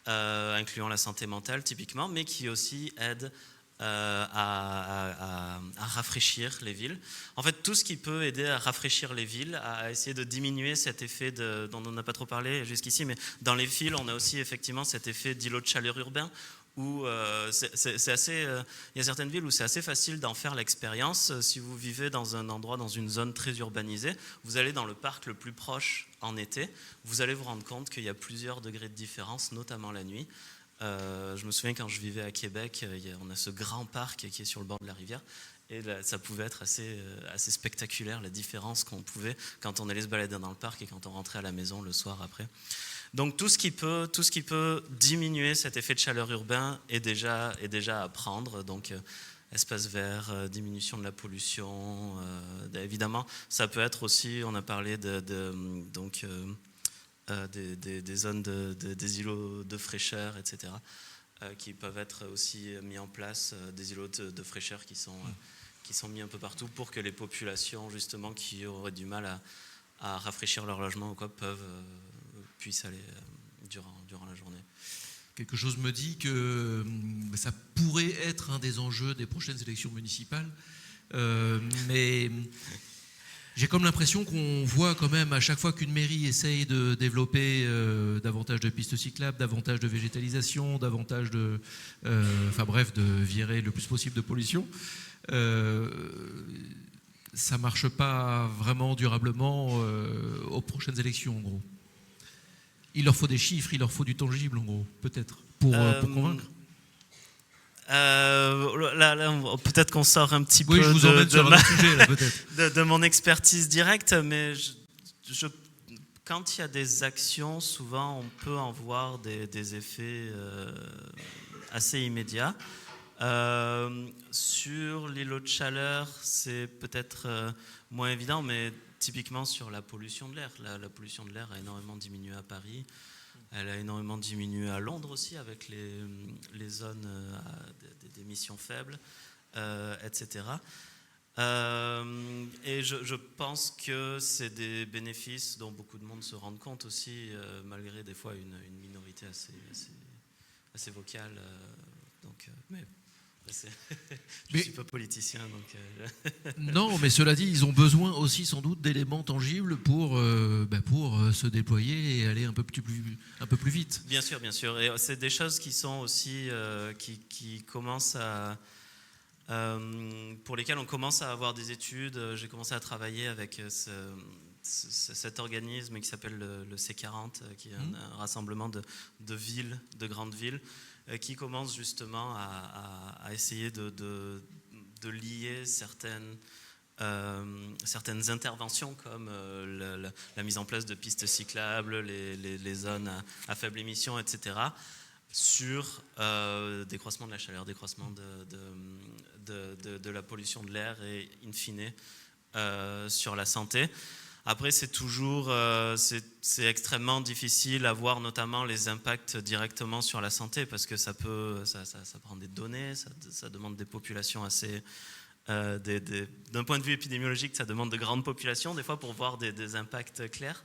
incluant la santé mentale typiquement, mais qui aussi aident à rafraîchir les villes. En fait, tout ce qui peut aider à rafraîchir les villes, à essayer de diminuer cet effet dont on n'a pas trop parlé jusqu'ici, mais dans les villes, on a aussi effectivement cet effet d'îlot de chaleur urbain, où c'est assez, il y a certaines villes où c'est assez facile d'en faire l'expérience. Si vous vivez dans un endroit, dans une zone très urbanisée, vous allez dans le parc le plus proche en été, vous allez vous rendre compte qu'il y a plusieurs degrés de différence, notamment la nuit. Je me souviens quand je vivais à Québec, on a ce grand parc qui est sur le bord de la rivière, et là, ça pouvait être assez spectaculaire, la différence qu'on pouvait quand on allait se balader dans le parc et quand on rentrait à la maison le soir après. Donc tout ce qui peut diminuer cet effet de chaleur urbain est déjà à prendre. Donc espace vert, diminution de la pollution, évidemment, ça peut être aussi, on a parlé des zones des îlots de fraîcheur, etc., qui peuvent être aussi mis en place, des îlots de fraîcheur qui sont mis un peu partout pour que les populations justement qui auraient du mal à rafraîchir leur logement ou quoi puissent aller durant la journée. Quelque chose me dit que ça pourrait être un des enjeux des prochaines élections municipales, mais J'ai comme l'impression qu'on voit quand même à chaque fois qu'une mairie essaye de développer davantage de pistes cyclables, davantage de végétalisation, davantage de... de virer le plus possible de pollution, ça ne marche pas vraiment durablement aux prochaines élections, en gros. Il leur faut des chiffres, il leur faut du tangible, en gros, peut-être, pour convaincre. Peut-être qu'on sort un petit Oui, peu je vous emmène sur un autre sujet, là, peut-être. de mon expertise directe, mais quand il y a des actions, souvent on peut en voir des effets assez immédiats. Sur l'îlot de chaleur, c'est peut-être moins évident, mais typiquement sur la pollution de l'air. La pollution de l'air a énormément diminué à Paris. Elle a énormément diminué à Londres aussi, avec les zones d'émissions faibles, etc. Et je pense que c'est des bénéfices dont beaucoup de monde se rendent compte aussi, malgré des fois une minorité assez vocale. Mais je ne suis pas politicien. Non, mais cela dit, ils ont besoin aussi sans doute d'éléments tangibles pour se déployer et aller un peu plus vite. Bien sûr, bien sûr. Et c'est des choses qui sont aussi qui commencent à pour lesquelles on commence à avoir des études. J'ai commencé à travailler avec cet organisme qui s'appelle le C40, qui est un rassemblement de villes, de grandes villes, qui commence justement à essayer de lier certaines interventions comme la mise en place de pistes cyclables, les zones à faible émission, etc., sur décroissement de la chaleur, décroissement de la pollution de l'air et, in fine, sur la santé. Après, c'est toujours c'est extrêmement difficile à voir notamment les impacts directement sur la santé parce que ça prend des données, ça demande des populations assez... d'un point de vue épidémiologique, ça demande de grandes populations des fois pour voir des impacts clairs.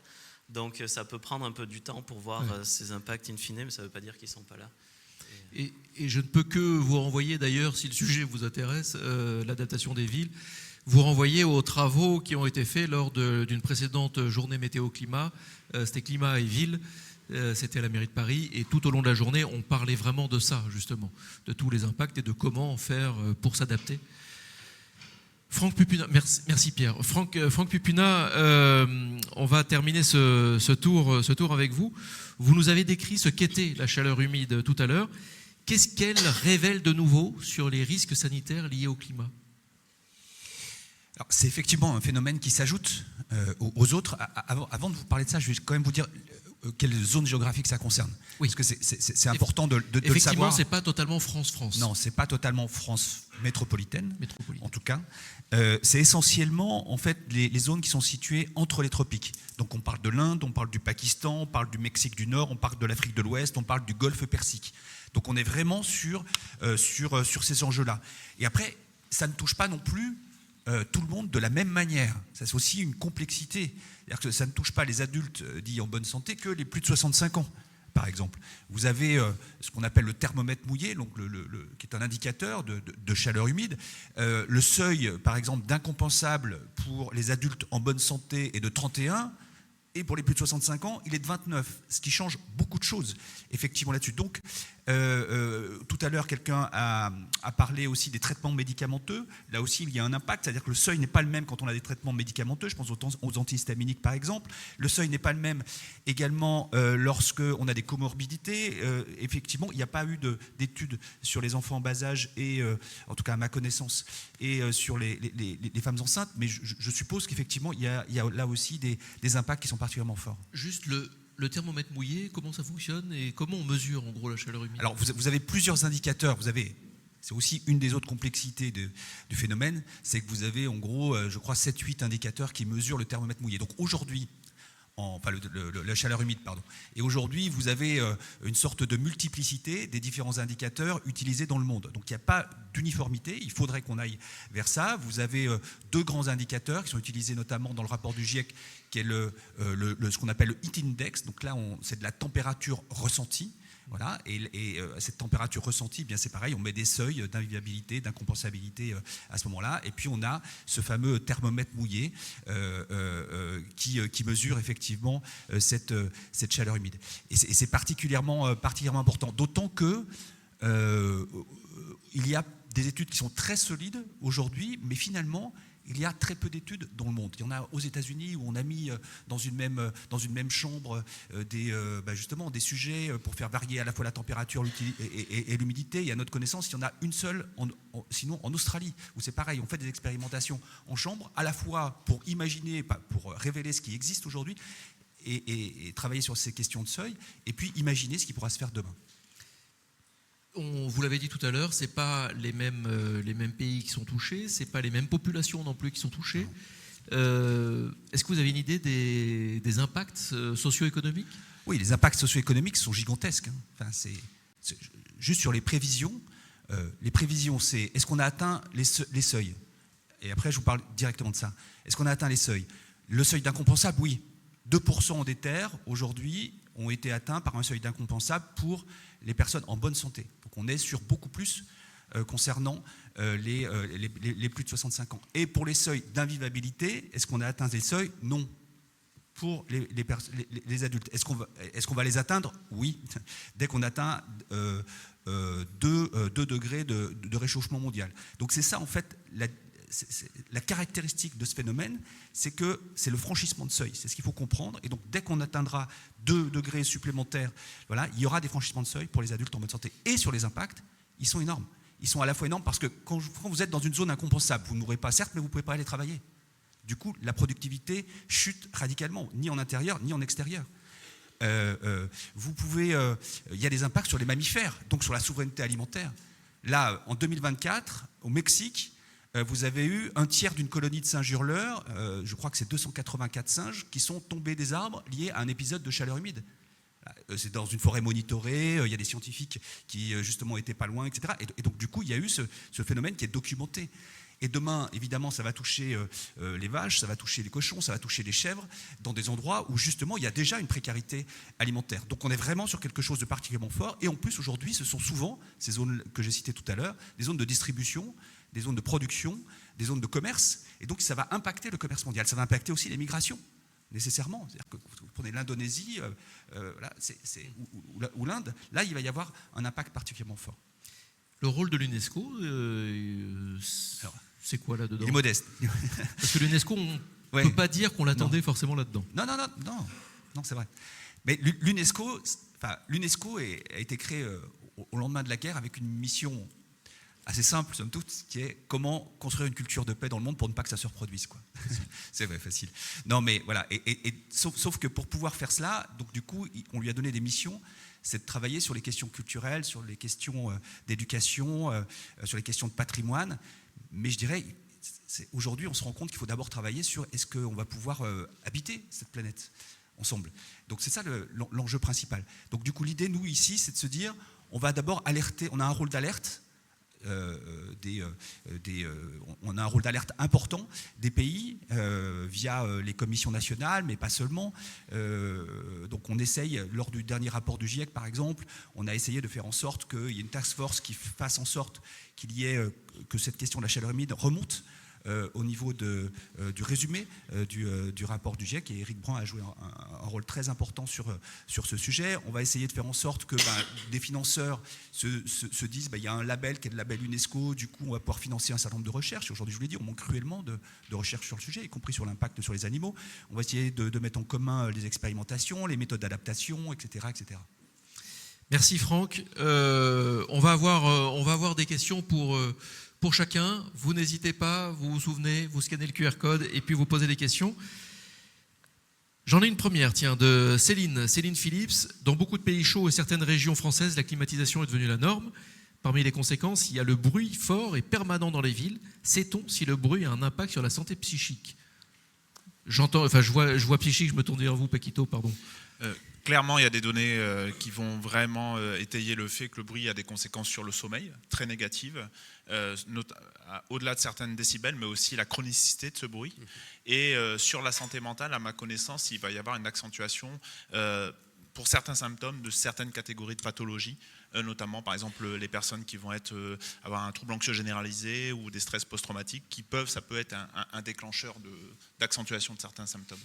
Donc ça peut prendre un peu du temps pour voir ces impacts in fine, mais ça ne veut pas dire qu'ils ne sont pas là. Et je ne peux que vous renvoyer d'ailleurs, si le sujet vous intéresse, l'adaptation des villes, vous renvoyez aux travaux qui ont été faits lors d'une précédente journée météo-climat. C'était climat et ville, c'était à la mairie de Paris. Et tout au long de la journée, on parlait vraiment de ça, justement, de tous les impacts et de comment faire pour s'adapter. Franck Pupuna, merci Pierre. Franck Pupuna, on va terminer ce tour avec vous. Vous nous avez décrit ce qu'était la chaleur humide tout à l'heure. Qu'est-ce qu'elle révèle de nouveau sur les risques sanitaires liés au climat ? Alors, c'est effectivement un phénomène qui s'ajoute aux autres. Avant de vous parler de ça, je vais quand même vous dire quelle zone géographique ça concerne. Oui. Parce que c'est important de le savoir. Effectivement, ce n'est pas totalement France-France. Non, ce n'est pas totalement France métropolitaine. En tout cas. C'est essentiellement en fait, les zones qui sont situées entre les tropiques. Donc on parle de l'Inde, on parle du Pakistan, on parle du Mexique du Nord, on parle de l'Afrique de l'Ouest, on parle du Golfe Persique. Donc on est vraiment sur ces enjeux-là. Et après, ça ne touche pas non plus tout le monde de la même manière. Ça, c'est aussi une complexité. C'est-à-dire que ça ne touche pas les adultes dits en bonne santé que les plus de 65 ans, par exemple. Vous avez ce qu'on appelle le thermomètre mouillé, donc qui est un indicateur de chaleur humide. Le seuil, par exemple, d'incompensable pour les adultes en bonne santé est de 31, et pour les plus de 65 ans, il est de 29, ce qui change beaucoup de choses, effectivement, là-dessus. Donc, tout à l'heure, quelqu'un a parlé aussi des traitements médicamenteux. Là aussi, il y a un impact, c'est-à-dire que le seuil n'est pas le même quand on a des traitements médicamenteux. Je pense aux antihistaminiques, par exemple. Le seuil n'est pas le même également lorsqu'on a des comorbidités. Effectivement, il n'y a pas eu d'études sur les enfants en bas âge, et, en tout cas à ma connaissance, et sur les femmes enceintes. Mais je suppose qu'effectivement, il y a là aussi des impacts qui sont particulièrement forts. Juste le thermomètre mouillé, comment ça fonctionne et comment on mesure en gros la chaleur humide ? Alors vous avez plusieurs indicateurs. C'est aussi une des autres complexités du phénomène, c'est que vous avez en gros, je crois, 7-8 indicateurs qui mesurent le thermomètre mouillé. Donc aujourd'hui, la chaleur humide, pardon. Et aujourd'hui, vous avez une sorte de multiplicité des différents indicateurs utilisés dans le monde. Donc il n'y a pas d'uniformité, il faudrait qu'on aille vers ça. Vous avez 2 grands indicateurs qui sont utilisés notamment dans le rapport du GIEC, qui est ce qu'on appelle le heat index. Donc là, c'est de la température ressentie. Voilà, et cette température ressentie, bien c'est pareil, on met des seuils d'invivabilité, d'incompensabilité à ce moment-là, et puis on a ce fameux thermomètre mouillé qui mesure effectivement cette chaleur humide. Et c'est particulièrement important, d'autant que il y a des études qui sont très solides aujourd'hui, mais finalement, il y a très peu d'études dans le monde. Il y en a aux États-Unis où on a mis dans une même chambre justement des sujets pour faire varier à la fois la température et l'humidité. Et à notre connaissance, il y en a une seule, sinon en Australie, où c'est pareil, on fait des expérimentations en chambre, à la fois pour imaginer, pour révéler ce qui existe aujourd'hui, et travailler sur ces questions de seuil, et puis imaginer ce qui pourra se faire demain. Vous l'avez dit tout à l'heure, c'est pas les mêmes pays qui sont touchés, c'est pas les mêmes populations non plus qui sont touchées. Est-ce que vous avez une idée des impacts socio-économiques ? Oui, les impacts socio-économiques sont gigantesques. Enfin, c'est juste sur les prévisions. Les prévisions, c'est est-ce qu'on a atteint les seuils ? Et après, je vous parle directement de ça. Est-ce qu'on a atteint les seuils ? Le seuil d'incompensable, oui. 2% des terres, aujourd'hui, ont été atteints par un seuil d'incompensable pour les personnes en bonne santé. Donc on est sur beaucoup plus concernant les plus de 65 ans. Et pour les seuils d'invivabilité, est-ce qu'on a atteint les seuils ? Non. Pour les adultes. Est-ce qu'on va les atteindre ? Oui. Dès qu'on atteint 2 degrés de réchauffement mondial. Donc c'est ça en fait la caractéristique de ce phénomène, c'est que c'est le franchissement de seuil. C'est ce qu'il faut comprendre. Et donc, dès qu'on atteindra 2 degrés supplémentaires, voilà, il y aura des franchissements de seuil pour les adultes en bonne santé. Et sur les impacts, ils sont énormes. Ils sont à la fois énormes parce que quand vous êtes dans une zone incompensable, vous ne mourrez pas, certes, mais vous ne pouvez pas aller travailler. Du coup, la productivité chute radicalement, ni en intérieur, ni en extérieur. Vous pouvez, il y a des impacts sur les mammifères, donc sur la souveraineté alimentaire. Là, en 2024, au Mexique, vous avez eu un tiers d'une colonie de singes hurleurs, je crois que c'est 284 singes, qui sont tombés des arbres liés à un épisode de chaleur humide. C'est dans une forêt monitorée, il y a des scientifiques qui justement étaient pas loin, etc. Et donc du coup, il y a eu ce phénomène qui est documenté. Et demain, évidemment, ça va toucher les vaches, ça va toucher les cochons, ça va toucher les chèvres, dans des endroits où justement il y a déjà une précarité alimentaire. Donc on est vraiment sur quelque chose de particulièrement fort. Et en plus, aujourd'hui, ce sont souvent, ces zones que j'ai citées tout à l'heure, des zones de distribution, des zones de production, des zones de commerce, et donc ça va impacter le commerce mondial, ça va impacter aussi les migrations, nécessairement. C'est-à-dire que vous prenez l'Indonésie ou l'Inde, là il va y avoir un impact particulièrement fort. Le rôle de l'UNESCO, c'est quoi là-dedans ? Il est modeste. Parce que l'UNESCO, on ne peut pas dire qu'on l'attendait forcément là-dedans. Non, c'est vrai. Mais l'UNESCO a été créé au lendemain de la guerre avec une mission assez simple, somme toute, qui est comment construire une culture de paix dans le monde pour ne pas que ça se reproduise, quoi. C'est vrai, facile. Non, mais voilà. Sauf que pour pouvoir faire cela, donc du coup, on lui a donné des missions, c'est de travailler sur les questions culturelles, sur les questions d'éducation, sur les questions de patrimoine. Mais je dirais, aujourd'hui, on se rend compte qu'il faut d'abord travailler sur est-ce qu'on va pouvoir habiter cette planète ensemble. Donc c'est ça l'enjeu principal. Donc du coup, l'idée, nous, ici, c'est de se dire, on va d'abord alerter, on a un rôle d'alerte, on a un rôle d'alerte important des pays via les commissions nationales, mais pas seulement. Donc on essaye, lors du dernier rapport du GIEC par exemple, on a essayé de faire en sorte qu'il y ait une task force qui fasse en sorte que cette question de la chaleur humide remonte au niveau du résumé du rapport du GIEC, et Éric Brun a joué un rôle très important sur ce sujet. On va essayer de faire en sorte que des financeurs se disent il y a un label qui est le label UNESCO, du coup on va pouvoir financer un certain nombre de recherches. Aujourd'hui, je vous l'ai dit, on manque cruellement de recherches sur le sujet, y compris sur l'impact sur les animaux. On va essayer de mettre en commun les expérimentations, les méthodes d'adaptation, etc. etc. Merci Franck. On va avoir des questions pour chacun. Vous n'hésitez pas, vous vous souvenez, vous scannez le QR code et puis vous posez des questions. J'en ai une première, tiens, de Céline Phillips. Dans beaucoup de pays chauds et certaines régions françaises, la climatisation est devenue la norme. Parmi les conséquences, il y a le bruit fort et permanent dans les villes. Sait-on si le bruit a un impact sur la santé psychique ? Je vois psychique, je me tourne vers vous, Paquito, pardon. Clairement, il y a des données qui vont vraiment étayer le fait que le bruit a des conséquences sur le sommeil, très négatives, au-delà de certaines décibels, mais aussi la chronicité de ce bruit. Et sur la santé mentale, à ma connaissance, il va y avoir une accentuation pour certains symptômes de certaines catégories de pathologies, notamment par exemple les personnes qui vont avoir un trouble anxieux généralisé ou des stress post-traumatiques ça peut être un déclencheur d'accentuation de certains symptômes.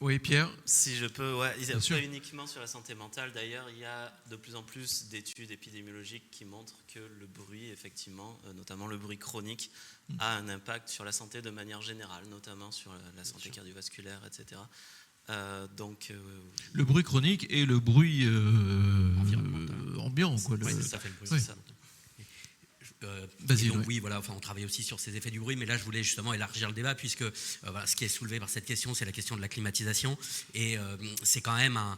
Oui, Pierre. Si je peux, Bien sûr. pas uniquement sur la santé mentale. D'ailleurs, il y a de plus en plus d'études épidémiologiques qui montrent que le bruit, effectivement, notamment le bruit chronique, a un impact sur la santé de manière générale, notamment sur la santé cardiovasculaire, etc. Le bruit chronique et le bruit ambiant. Quoi, Oui, ça fait le bruit, oui. c'est ça. Vas-y, donc, ouais. oui, voilà, enfin, on travaille aussi sur ces effets du bruit, mais là je voulais justement élargir le débat puisque voilà, ce qui est soulevé par cette question, c'est la question de la climatisation et c'est quand même un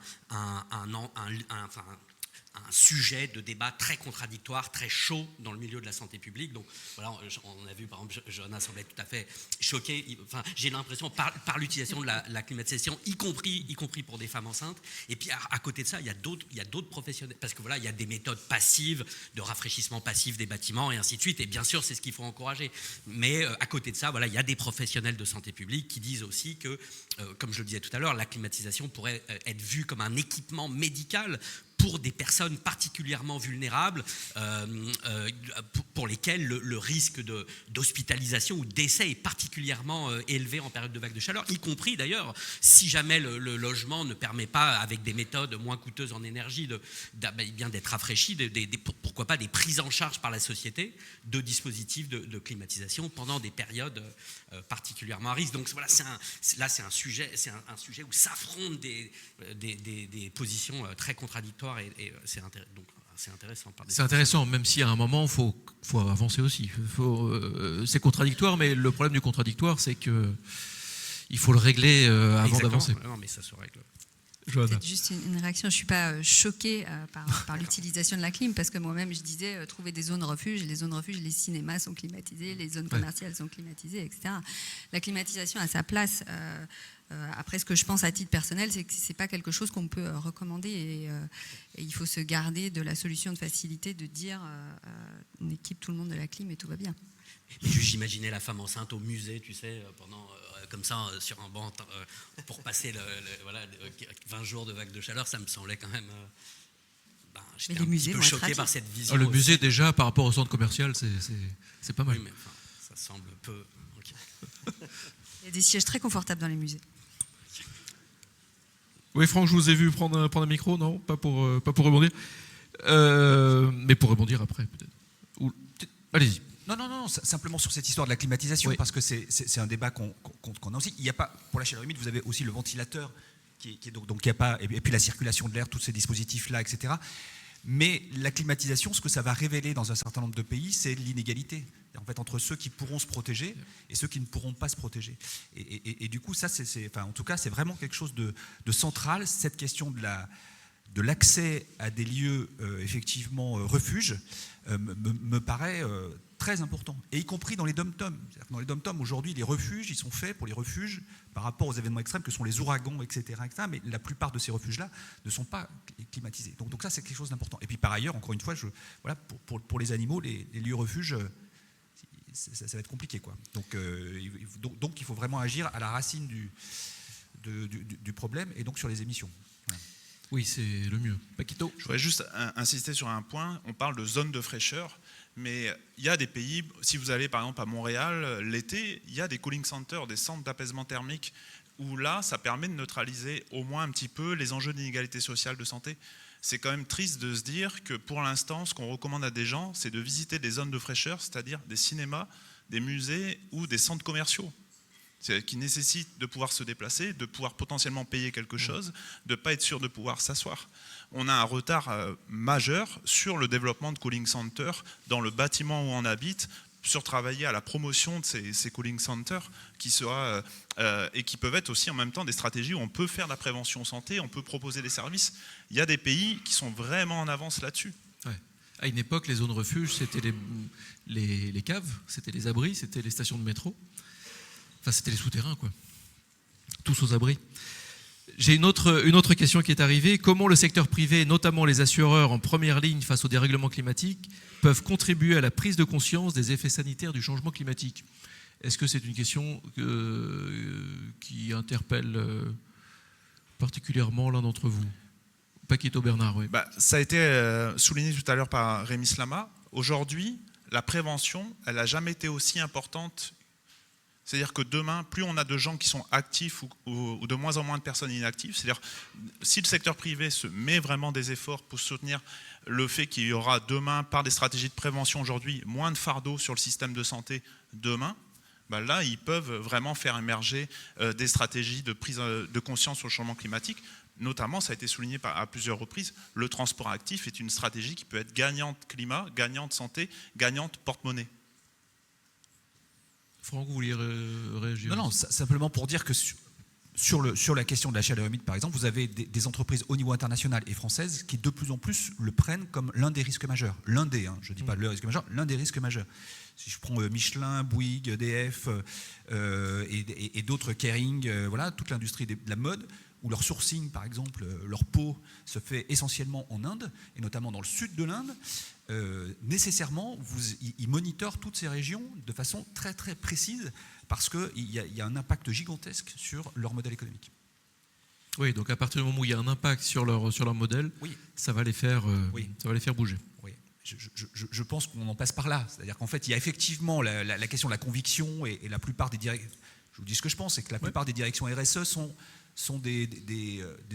sujet de débat très contradictoire, très chaud dans le milieu de la santé publique. Donc voilà, on a vu par exemple, Johanna semblait tout à fait choquée. Enfin, j'ai l'impression par l'utilisation de la climatisation, y compris pour des femmes enceintes. Et puis à côté de ça, il y a d'autres professionnels, parce que voilà, il y a des méthodes passives de rafraîchissement passif des bâtiments et ainsi de suite. Et bien sûr, c'est ce qu'il faut encourager. Mais à côté de ça, voilà, il y a des professionnels de santé publique qui disent aussi que, comme je le disais tout à l'heure, la climatisation pourrait être vue comme un équipement médical pour des personnes particulièrement vulnérables, pour lesquelles le risque d'hospitalisation ou d'essai est particulièrement élevé en période de vague de chaleur, y compris d'ailleurs si jamais le logement ne permet pas, avec des méthodes moins coûteuses en énergie, bien d'être rafraîchi, pourquoi pas des prises en charge par la société de dispositifs de climatisation pendant des périodes particulièrement à risque. Donc voilà, c'est un sujet où s'affrontent des positions très contradictoires et c'est intéressant. C'est intéressant, même si à un moment, il faut avancer aussi. C'est contradictoire, mais le problème du contradictoire, c'est qu'il faut le régler avant d'avancer. Non, mais ça se règle. Johanna. Peut-être juste une réaction. Je ne suis pas choquée par l'utilisation de la clim, parce que moi-même, je disais trouver des zones refuges. Les zones refuges, les cinémas sont climatisés, les zones commerciales sont climatisées, etc. La climatisation a sa place. Après, ce que je pense à titre personnel, c'est que ce n'est pas quelque chose qu'on peut recommander et il faut se garder de la solution de facilité de dire on équipe tout le monde de la clim et tout va bien. Mais j'imaginais la femme enceinte au musée, tu sais, pendant comme ça sur un banc pour passer 20 jours de vague de chaleur, ça me semblait quand même. J'étais un petit peu choqué par cette vision. Le musée, déjà, par rapport au centre commercial, c'est pas mal. Oui, mais ça semble peu. Okay. Il y a des sièges très confortables dans les musées. Oui, Franck, je vous ai vu prendre un micro, non ? Pas pour rebondir. Mais pour rebondir après, peut-être. Allez-y. Non, simplement sur cette histoire de la climatisation, oui. Parce que c'est un débat qu'on a aussi. Il y a pas, pour la chaleur humide, vous avez aussi le ventilateur, qui est donc il y a pas, et puis la circulation de l'air, tous ces dispositifs-là, etc. Mais la climatisation, ce que ça va révéler dans un certain nombre de pays, c'est l'inégalité. En fait, entre ceux qui pourront se protéger et ceux qui ne pourront pas se protéger. Et du coup, ça, en tout cas, c'est vraiment quelque chose de central, cette question de l'accès à des lieux, effectivement, refuges, me paraît très important, et y compris dans les dom-toms. Dans les dom-toms, aujourd'hui, les refuges, ils sont faits pour les refuges par rapport aux événements extrêmes que sont les ouragans, etc., mais la plupart de ces refuges-là ne sont pas climatisés. Donc ça, c'est quelque chose d'important. Et puis par ailleurs, encore une fois, pour les animaux, les lieux refuges, ça va être compliqué, quoi. Donc il faut vraiment agir à la racine du problème, et donc sur les émissions. Voilà. Oui, c'est le mieux. Paquito ? Je voudrais juste insister sur un point. On parle de zone de fraîcheur, mais il y a des pays, si vous allez par exemple à Montréal, l'été, il y a des cooling centers, des centres d'apaisement thermique, où là, ça permet de neutraliser au moins un petit peu les enjeux d'inégalité sociale de santé. C'est quand même triste de se dire que pour l'instant, ce qu'on recommande à des gens, c'est de visiter des zones de fraîcheur, c'est-à-dire des cinémas, des musées ou des centres commerciaux, qui nécessitent de pouvoir se déplacer, de pouvoir potentiellement payer quelque chose, de ne pas être sûr de pouvoir s'asseoir. On a un retard majeur sur le développement de cooling centers dans le bâtiment où on habite, sur travailler à la promotion de ces cooling centers et qui peuvent être aussi en même temps des stratégies où on peut faire de la prévention santé, on peut proposer des services. Il y a des pays qui sont vraiment en avance là-dessus. Ouais. À une époque, les zones refuges, c'était les caves, c'était les abris, c'était les stations de métro. Enfin, c'était les souterrains, quoi. Tous aux abris. J'ai une autre question qui est arrivée. Comment le secteur privé, notamment les assureurs en première ligne face au dérèglement climatique, peuvent contribuer à la prise de conscience des effets sanitaires du changement climatique ? Est-ce que c'est une question qui interpelle particulièrement l'un d'entre vous? Paquito Bernard, oui. Ça a été souligné tout à l'heure par Rémi Slama. Aujourd'hui, la prévention, elle n'a jamais été aussi importante. C'est-à-dire que demain, plus on a de gens qui sont actifs ou de moins en moins de personnes inactives, c'est-à-dire si le secteur privé se met vraiment des efforts pour soutenir le fait qu'il y aura demain, par des stratégies de prévention aujourd'hui, moins de fardeau sur le système de santé demain, là, ils peuvent vraiment faire émerger des stratégies de prise de conscience sur le changement climatique. Notamment, ça a été souligné à plusieurs reprises, le transport actif est une stratégie qui peut être gagnante climat, gagnante santé, gagnante porte-monnaie. Franck, vous vouliez réagir? Non, simplement pour dire que sur la question de la chaleur humide, par exemple, vous avez des entreprises au niveau international et françaises qui de plus en plus le prennent comme l'un des risques majeurs. L'un des, je ne dis pas le risque majeur, l'un des risques majeurs. Si je prends Michelin, Bouygues, EDF et d'autres, Kering, voilà, toute l'industrie de la mode, où leur sourcing, par exemple, leur peau se fait essentiellement en Inde, et notamment dans le sud de l'Inde, nécessairement, ils monitorent toutes ces régions de façon très très précise, parce qu'il y a un impact gigantesque sur leur modèle économique. Oui, donc à partir du moment où il y a un impact sur leur modèle, oui. ça va les faire bouger. Oui. Je pense qu'on en passe par là. C'est-à-dire qu'en fait, il y a effectivement la question de la conviction, et la plupart des directions, je vous dis ce que je pense, c'est que la plupart des directions RSE sont des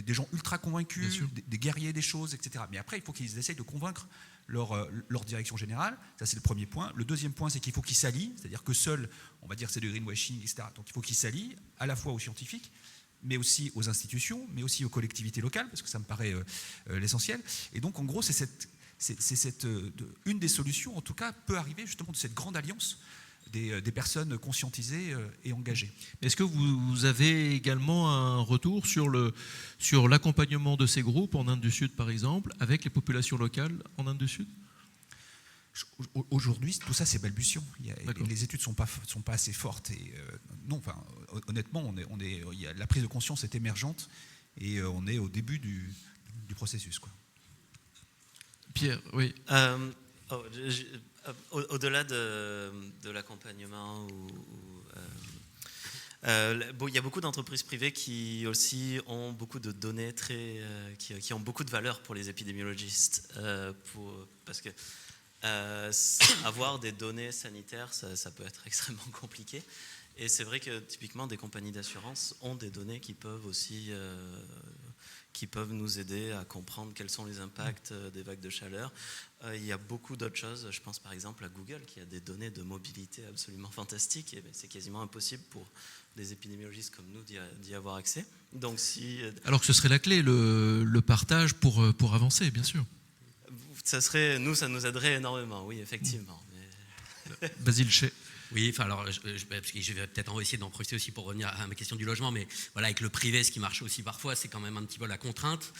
gens ultra convaincus, des guerriers des choses, etc. Mais après, il faut qu'ils essayent de convaincre leur direction générale. Ça, c'est le premier point. Le deuxième point, c'est qu'il faut qu'ils s'allient, c'est-à-dire que seul, on va dire, c'est du greenwashing, etc. Donc il faut qu'ils s'allient à la fois aux scientifiques, mais aussi aux institutions, mais aussi aux collectivités locales, parce que ça me paraît l'essentiel. Et donc, en gros, une des solutions, en tout cas, peut arriver justement de cette grande alliance des personnes conscientisées et engagées. Est-ce que vous avez également un retour sur l'accompagnement de ces groupes en Inde du Sud, par exemple, avec les populations locales en Inde du Sud? Aujourd'hui, tout ça, c'est balbutiant. Les études ne sont pas assez fortes. Et, non, enfin, honnêtement, la prise de conscience est émergente et on est au début du processus, quoi. Pierre, oui. Au-delà de l'accompagnement, il y a beaucoup d'entreprises privées qui aussi ont beaucoup de données qui ont beaucoup de valeur pour les épidémiologistes, parce que avoir des données sanitaires, ça peut être extrêmement compliqué. Et c'est vrai que typiquement des compagnies d'assurance ont des données qui peuvent aussi nous aider à comprendre quels sont les impacts des vagues de chaleur. Il y a beaucoup d'autres choses. Je pense par exemple à Google qui a des données de mobilité absolument fantastiques. Et c'est quasiment impossible pour des épidémiologistes comme nous d'y avoir accès. Donc, alors que ce serait la clé, le partage pour avancer, bien sûr. Ça nous aiderait énormément, oui, effectivement. Mais... Basile Chez. Oui, enfin alors je vais peut-être essayer d'en profiter aussi pour revenir à ma question du logement, mais voilà, avec le privé, ce qui marche aussi parfois, c'est quand même un petit peu la contrainte.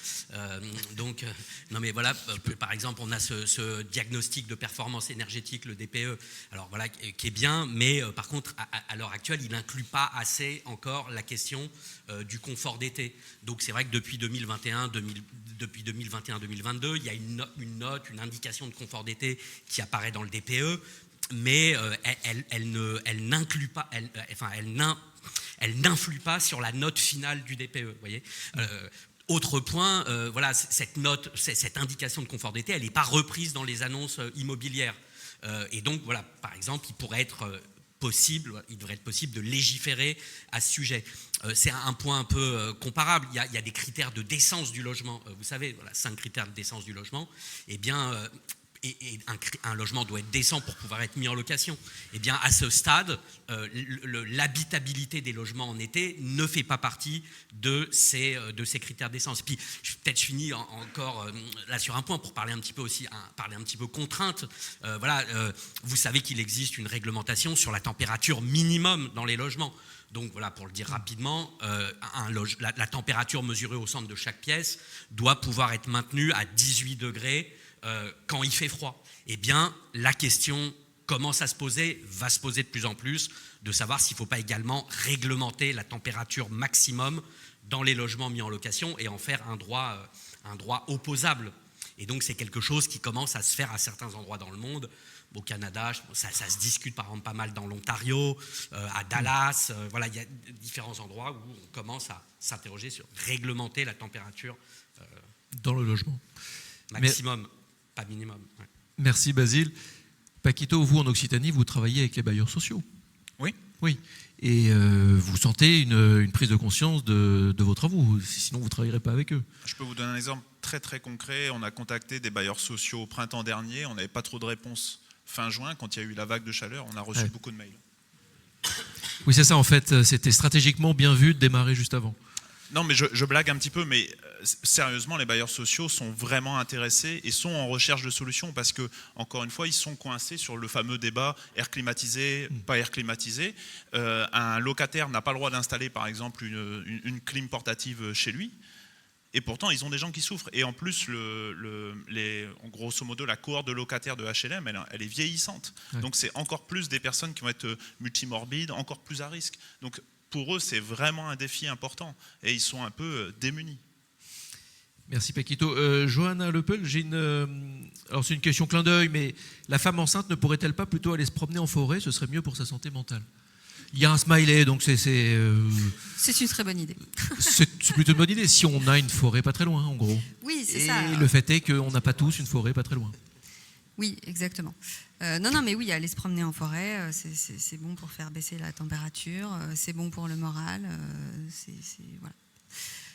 Non mais voilà, par exemple, on a ce diagnostic de performance énergétique, le DPE, alors voilà, qui est bien, mais par contre, à l'heure actuelle, il n'inclut pas assez encore la question du confort d'été. Donc c'est vrai que depuis 2021-2022, il y a une indication de confort d'été qui apparaît dans le DPE. Mais elle n'inclut pas, elle n'influe pas sur la note finale du DPE. Vous voyez. Autre point, voilà, cette note, cette indication de confort d'été, elle n'est pas reprise dans les annonces immobilières. Et donc, voilà, par exemple, il devrait être possible de légiférer à ce sujet. C'est un point un peu comparable. Il y a des critères de décence du logement. Vous savez, voilà, 5 critères de décence du logement. Eh bien. Et un logement doit être décent pour pouvoir être mis en location. Eh bien, à ce stade, l'habitabilité des logements en été ne fait pas partie de ces critères d'essence. Puis, peut-être je finis encore là sur un point pour parler un petit peu contrainte. Vous savez qu'il existe une réglementation sur la température minimum dans les logements. Donc voilà, pour le dire rapidement, la température mesurée au centre de chaque pièce doit pouvoir être maintenue à 18 degrés quand il fait froid. Eh bien, la question commence à se poser, va se poser de plus en plus, de savoir s'il ne faut pas également réglementer la température maximum dans les logements mis en location et en faire un droit opposable. Et donc c'est quelque chose qui commence à se faire à certains endroits dans le monde. Au Canada, ça se discute par exemple pas mal dans l'Ontario, à Dallas. Voilà, il y a différents endroits où on commence à s'interroger sur réglementer la température Dans le logement. maximum, pas minimum. Ouais. Merci Basile. Paquito, vous en Occitanie, vous travaillez avec les bailleurs sociaux. Oui. Oui. Et vous sentez une prise de conscience de vos travaux, sinon vous ne travaillerez pas avec eux. Je peux vous donner un exemple très très concret. On a contacté des bailleurs sociaux au printemps dernier, on n'avait pas trop de réponses. Fin juin, quand il y a eu la vague de chaleur, on a reçu beaucoup de mails. Oui, c'est ça en fait, c'était stratégiquement bien vu de démarrer juste avant. Non, mais je blague un petit peu, mais sérieusement, les bailleurs sociaux sont vraiment intéressés et sont en recherche de solutions parce que, encore une fois, ils sont coincés sur le fameux débat air climatisé, pas air climatisé. Un locataire n'a pas le droit d'installer, par exemple, une clim portative chez lui. Et pourtant, ils ont des gens qui souffrent. Et en plus, grosso modo, la cohorte de locataires de HLM, elle est vieillissante. Ouais. Donc, c'est encore plus des personnes qui vont être multimorbides, encore plus à risque. Donc, pour eux, c'est vraiment un défi important. Et ils sont un peu démunis. Merci Paquito. Johanna Lepel, alors c'est une question clin d'œil, mais la femme enceinte ne pourrait-elle pas plutôt aller se promener en forêt? Ce serait mieux pour sa santé mentale. Il y a un smiley, donc c'est une très bonne idée. C'est plutôt une bonne idée, si on a une forêt pas très loin, en gros. Oui, c'est ça. Et le fait est qu'on n'a pas tous une forêt pas très loin. Oui, exactement. Non, mais oui, aller se promener en forêt, c'est bon pour faire baisser la température, c'est bon pour le moral, voilà.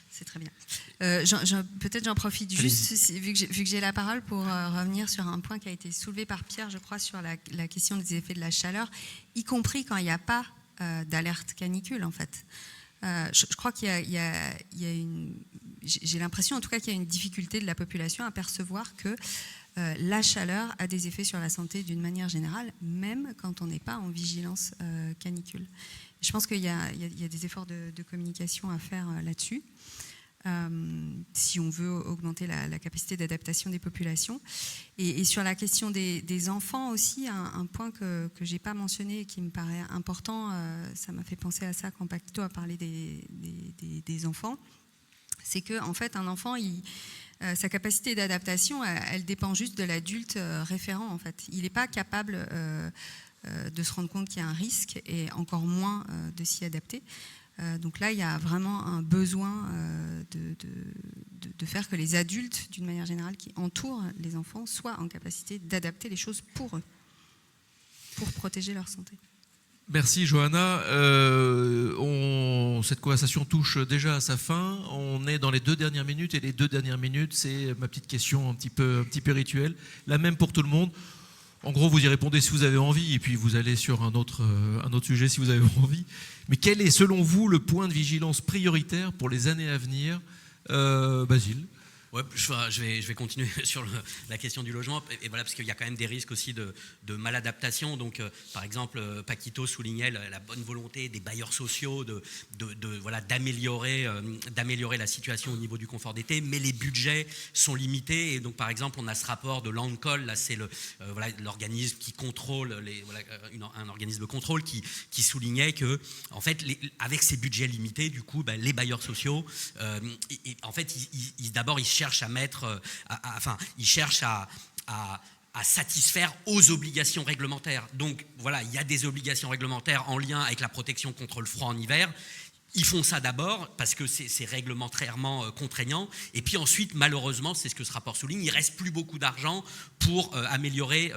C'est très bien. Peut-être j'en profite juste, vu que j'ai la parole, pour revenir sur un point qui a été soulevé par Pierre, je crois, sur la question des effets de la chaleur, y compris quand il n'y a pas d'alerte canicule, en fait. Je crois qu'il y a une... J'ai l'impression, en tout cas, qu'il y a une difficulté de la population à percevoir que la chaleur a des effets sur la santé d'une manière générale, même quand on n'est pas en vigilance canicule. Je pense qu'il y a des efforts de communication à faire là-dessus, si on veut augmenter la capacité d'adaptation des populations. Et sur la question des enfants aussi, un point que je n'ai pas mentionné et qui me paraît important, ça m'a fait penser à ça quand Paquito a parlé des enfants, c'est qu'en fait, un enfant, sa capacité d'adaptation, elle dépend juste de l'adulte référent, en fait. Il n'est pas capable de se rendre compte qu'il y a un risque et encore moins de s'y adapter. Donc là, il y a vraiment un besoin de faire que les adultes, d'une manière générale, qui entourent les enfants, soient en capacité d'adapter les choses pour eux, pour protéger leur santé. Merci Johanna. Cette conversation touche déjà à sa fin. On est dans les 2 dernières minutes et les 2 dernières minutes, c'est ma petite question un petit peu rituelle, la même pour tout le monde. En gros, vous y répondez si vous avez envie et puis vous allez sur un autre sujet si vous avez envie. Mais quel est selon vous le point de vigilance prioritaire pour les années à venir, Basile? Ouais, je vais continuer sur la question du logement, et voilà, parce qu'il y a quand même des risques aussi de maladaptation. Donc, par exemple, Paquito soulignait la bonne volonté des bailleurs sociaux d'améliorer la situation au niveau du confort d'été, mais les budgets sont limités. Et donc, par exemple, on a ce rapport de Landcall, là, c'est l'organisme qui contrôle, un organisme de contrôle qui soulignait que, en fait, avec ces budgets limités, du coup, les bailleurs sociaux, en fait, d'abord, ils cherchent à mettre, ils cherchent à satisfaire aux obligations réglementaires. Donc voilà, il y a des obligations réglementaires en lien avec la protection contre le froid en hiver. Ils font ça d'abord parce que c'est réglementairement contraignant. Et puis ensuite, malheureusement, c'est ce que ce rapport souligne, il ne reste plus beaucoup d'argent pour améliorer,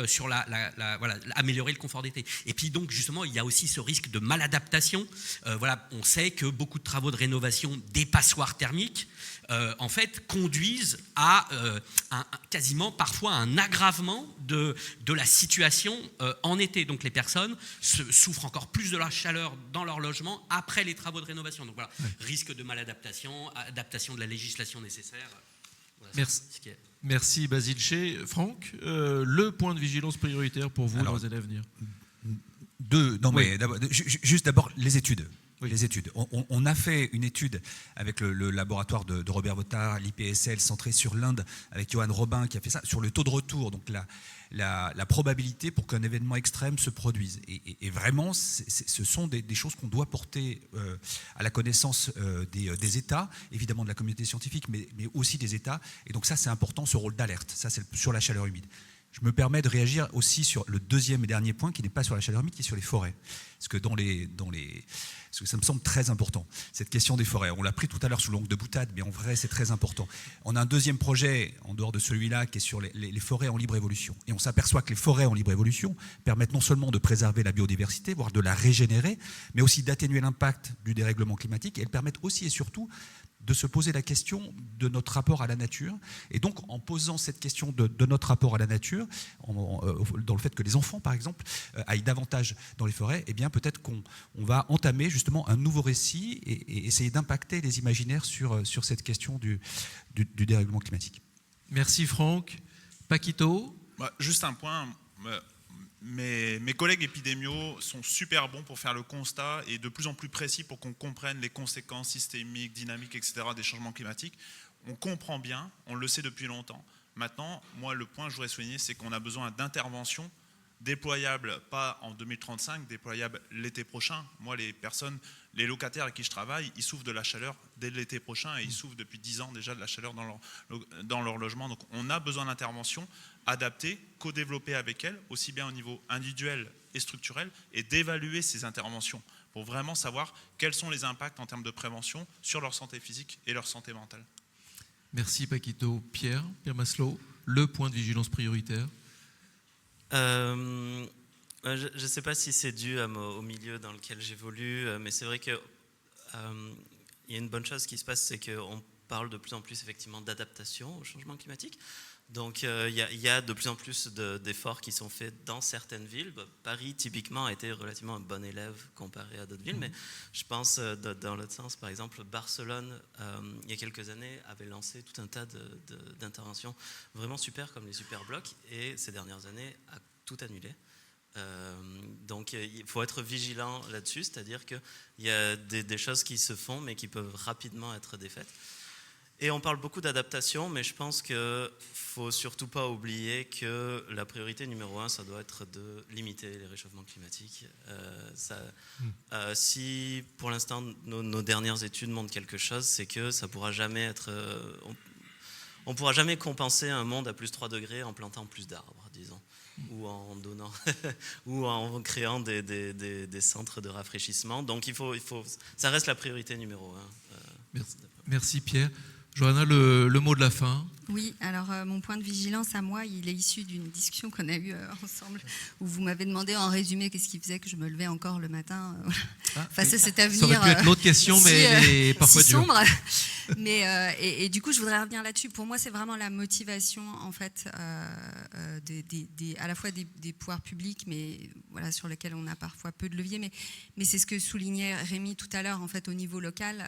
améliorer le confort d'été. Et puis donc, justement, il y a aussi ce risque de maladaptation. On sait que beaucoup de travaux de rénovation des passoires thermiques, en fait, conduisent à quasiment parfois un aggravement de la situation en été. Donc les personnes souffrent encore plus de la chaleur dans leur logement après les travaux de rénovation. Donc voilà, risque de maladaptation, adaptation de la législation nécessaire. Voilà, Merci Basile Chez. Franck, le point de vigilance prioritaire pour vous dans les années à venir? Juste d'abord les études. Oui. Les études. On a fait une étude avec le laboratoire de Robert Bottard, l'IPSL, centré sur l'Inde, avec Johan Robin qui a fait ça, sur le taux de retour, donc la probabilité pour qu'un événement extrême se produise. Et vraiment, ce sont des choses qu'on doit porter à la connaissance des États, évidemment de la communauté scientifique, mais aussi des États. Et donc ça, c'est important, ce rôle d'alerte. Ça, c'est sur la chaleur humide. Je me permets de réagir aussi sur le deuxième et dernier point, qui n'est pas sur la chaleur humide, qui est sur les forêts. Parce que parce que ça me semble très important, cette question des forêts. On l'a pris tout à l'heure sous l'angle de boutade, mais en vrai, c'est très important. On a un deuxième projet, en dehors de celui-là, qui est sur les forêts en libre évolution. Et on s'aperçoit que les forêts en libre évolution permettent non seulement de préserver la biodiversité, voire de la régénérer, mais aussi d'atténuer l'impact du dérèglement climatique. Et elles permettent aussi et surtout de se poser la question de notre rapport à la nature. Et donc, en posant cette question de notre rapport à la nature, dans le fait que les enfants, par exemple, aillent davantage dans les forêts, eh bien, peut-être qu'on va entamer justement un nouveau récit et essayer d'impacter les imaginaires sur cette question du dérèglement climatique. Merci Franck. Paquito. Juste un point. Mes collègues épidémiaux sont super bons pour faire le constat et de plus en plus précis pour qu'on comprenne les conséquences systémiques, dynamiques, etc. des changements climatiques. On comprend bien, on le sait depuis longtemps. Maintenant, moi, le point que je voudrais souligner, c'est qu'on a besoin d'interventions déployables, pas en 2035, déployables l'été prochain. Moi, les locataires avec qui je travaille, ils souffrent de la chaleur dès l'été prochain et ils souffrent depuis 10 ans déjà de la chaleur dans leur logement. Donc on a besoin d'interventions adaptées, co-développées avec elles, aussi bien au niveau individuel et structurel, et d'évaluer ces interventions pour vraiment savoir quels sont les impacts en termes de prévention sur leur santé physique et leur santé mentale. Merci Paquito. Pierre Maslow, le point de vigilance prioritaire. Je ne sais pas si c'est dû au milieu dans lequel j'évolue, mais c'est vrai qu'il y a une bonne chose qui se passe, c'est qu'on parle de plus en plus effectivement d'adaptation au changement climatique. Donc il y a de plus en plus d'efforts qui sont faits dans certaines villes. Paris, typiquement, a été relativement un bon élève comparé à d'autres villes, mais je pense dans l'autre sens, par exemple, Barcelone, il y a quelques années, avait lancé tout un tas d'interventions vraiment super, comme les super blocs, et ces dernières années a tout annulé. Donc il faut être vigilant là-dessus, c'est-à-dire qu'il y a des choses qui se font, mais qui peuvent rapidement être défaites. Et on parle beaucoup d'adaptation, mais je pense qu'il ne faut surtout pas oublier que la priorité numéro 1, ça doit être de limiter les réchauffements climatiques. Si pour l'instant nos dernières études montrent quelque chose, c'est que ça pourra jamais être... on ne pourra jamais compenser un monde à plus 3 degrés en plantant plus d'arbres, disons, ou en donnant, ou en créant des centres de rafraîchissement. Donc ça reste la priorité numéro 1. Merci Pierre. Johanna, le mot de la fin. Oui, alors mon point de vigilance à moi, il est issu d'une discussion qu'on a eue ensemble, où vous m'avez demandé en résumé qu'est-ce qui faisait que je me levais encore le matin face à cet avenir. Ça aurait pu être l'autre question, mais parfois si dur. sombre. Mais, et du coup, je voudrais revenir là-dessus. Pour moi, c'est vraiment la motivation, en fait, à la fois des pouvoirs publics, mais voilà, sur lesquels on a parfois peu de levier. Mais c'est ce que soulignait Rémi tout à l'heure, en fait, au niveau local.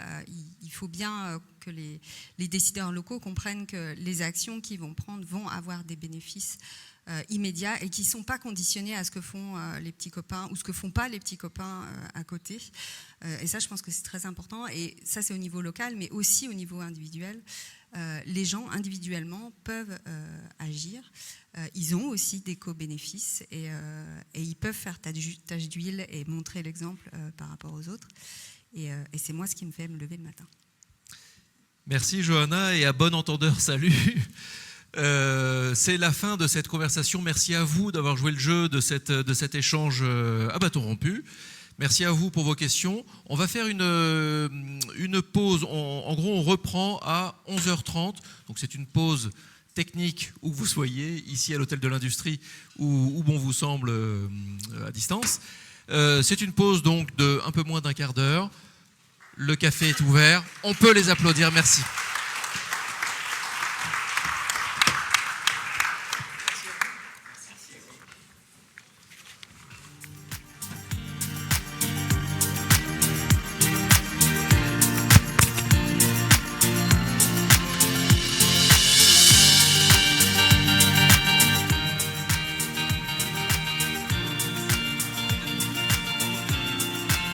Il faut bien que les décideurs locaux comprennent que les actions qu'ils vont prendre vont avoir des bénéfices immédiats et qui ne sont pas conditionnés à ce que font les petits copains ou ce que font pas les petits copains à côté. Et ça, je pense que c'est très important. Et ça, c'est au niveau local, mais aussi au niveau individuel. Les gens, individuellement, peuvent agir. Ils ont aussi des co-bénéfices et ils peuvent faire tâche d'huile et montrer l'exemple par rapport aux autres. Et c'est moi ce qui me fait me lever le matin. Merci Johanna, et à bon entendeur, salut. C'est la fin de cette conversation. Merci à vous d'avoir joué le jeu de cet échange à bâton rompu. Merci à vous pour vos questions. On va faire une pause. En gros, on reprend à 11h30. Donc c'est une pause technique où que vous soyez, ici à l'Hôtel de l'Industrie ou bon vous semble à distance. C'est une pause donc de un peu moins d'un quart d'heure. Le café est ouvert. On peut les applaudir. Merci.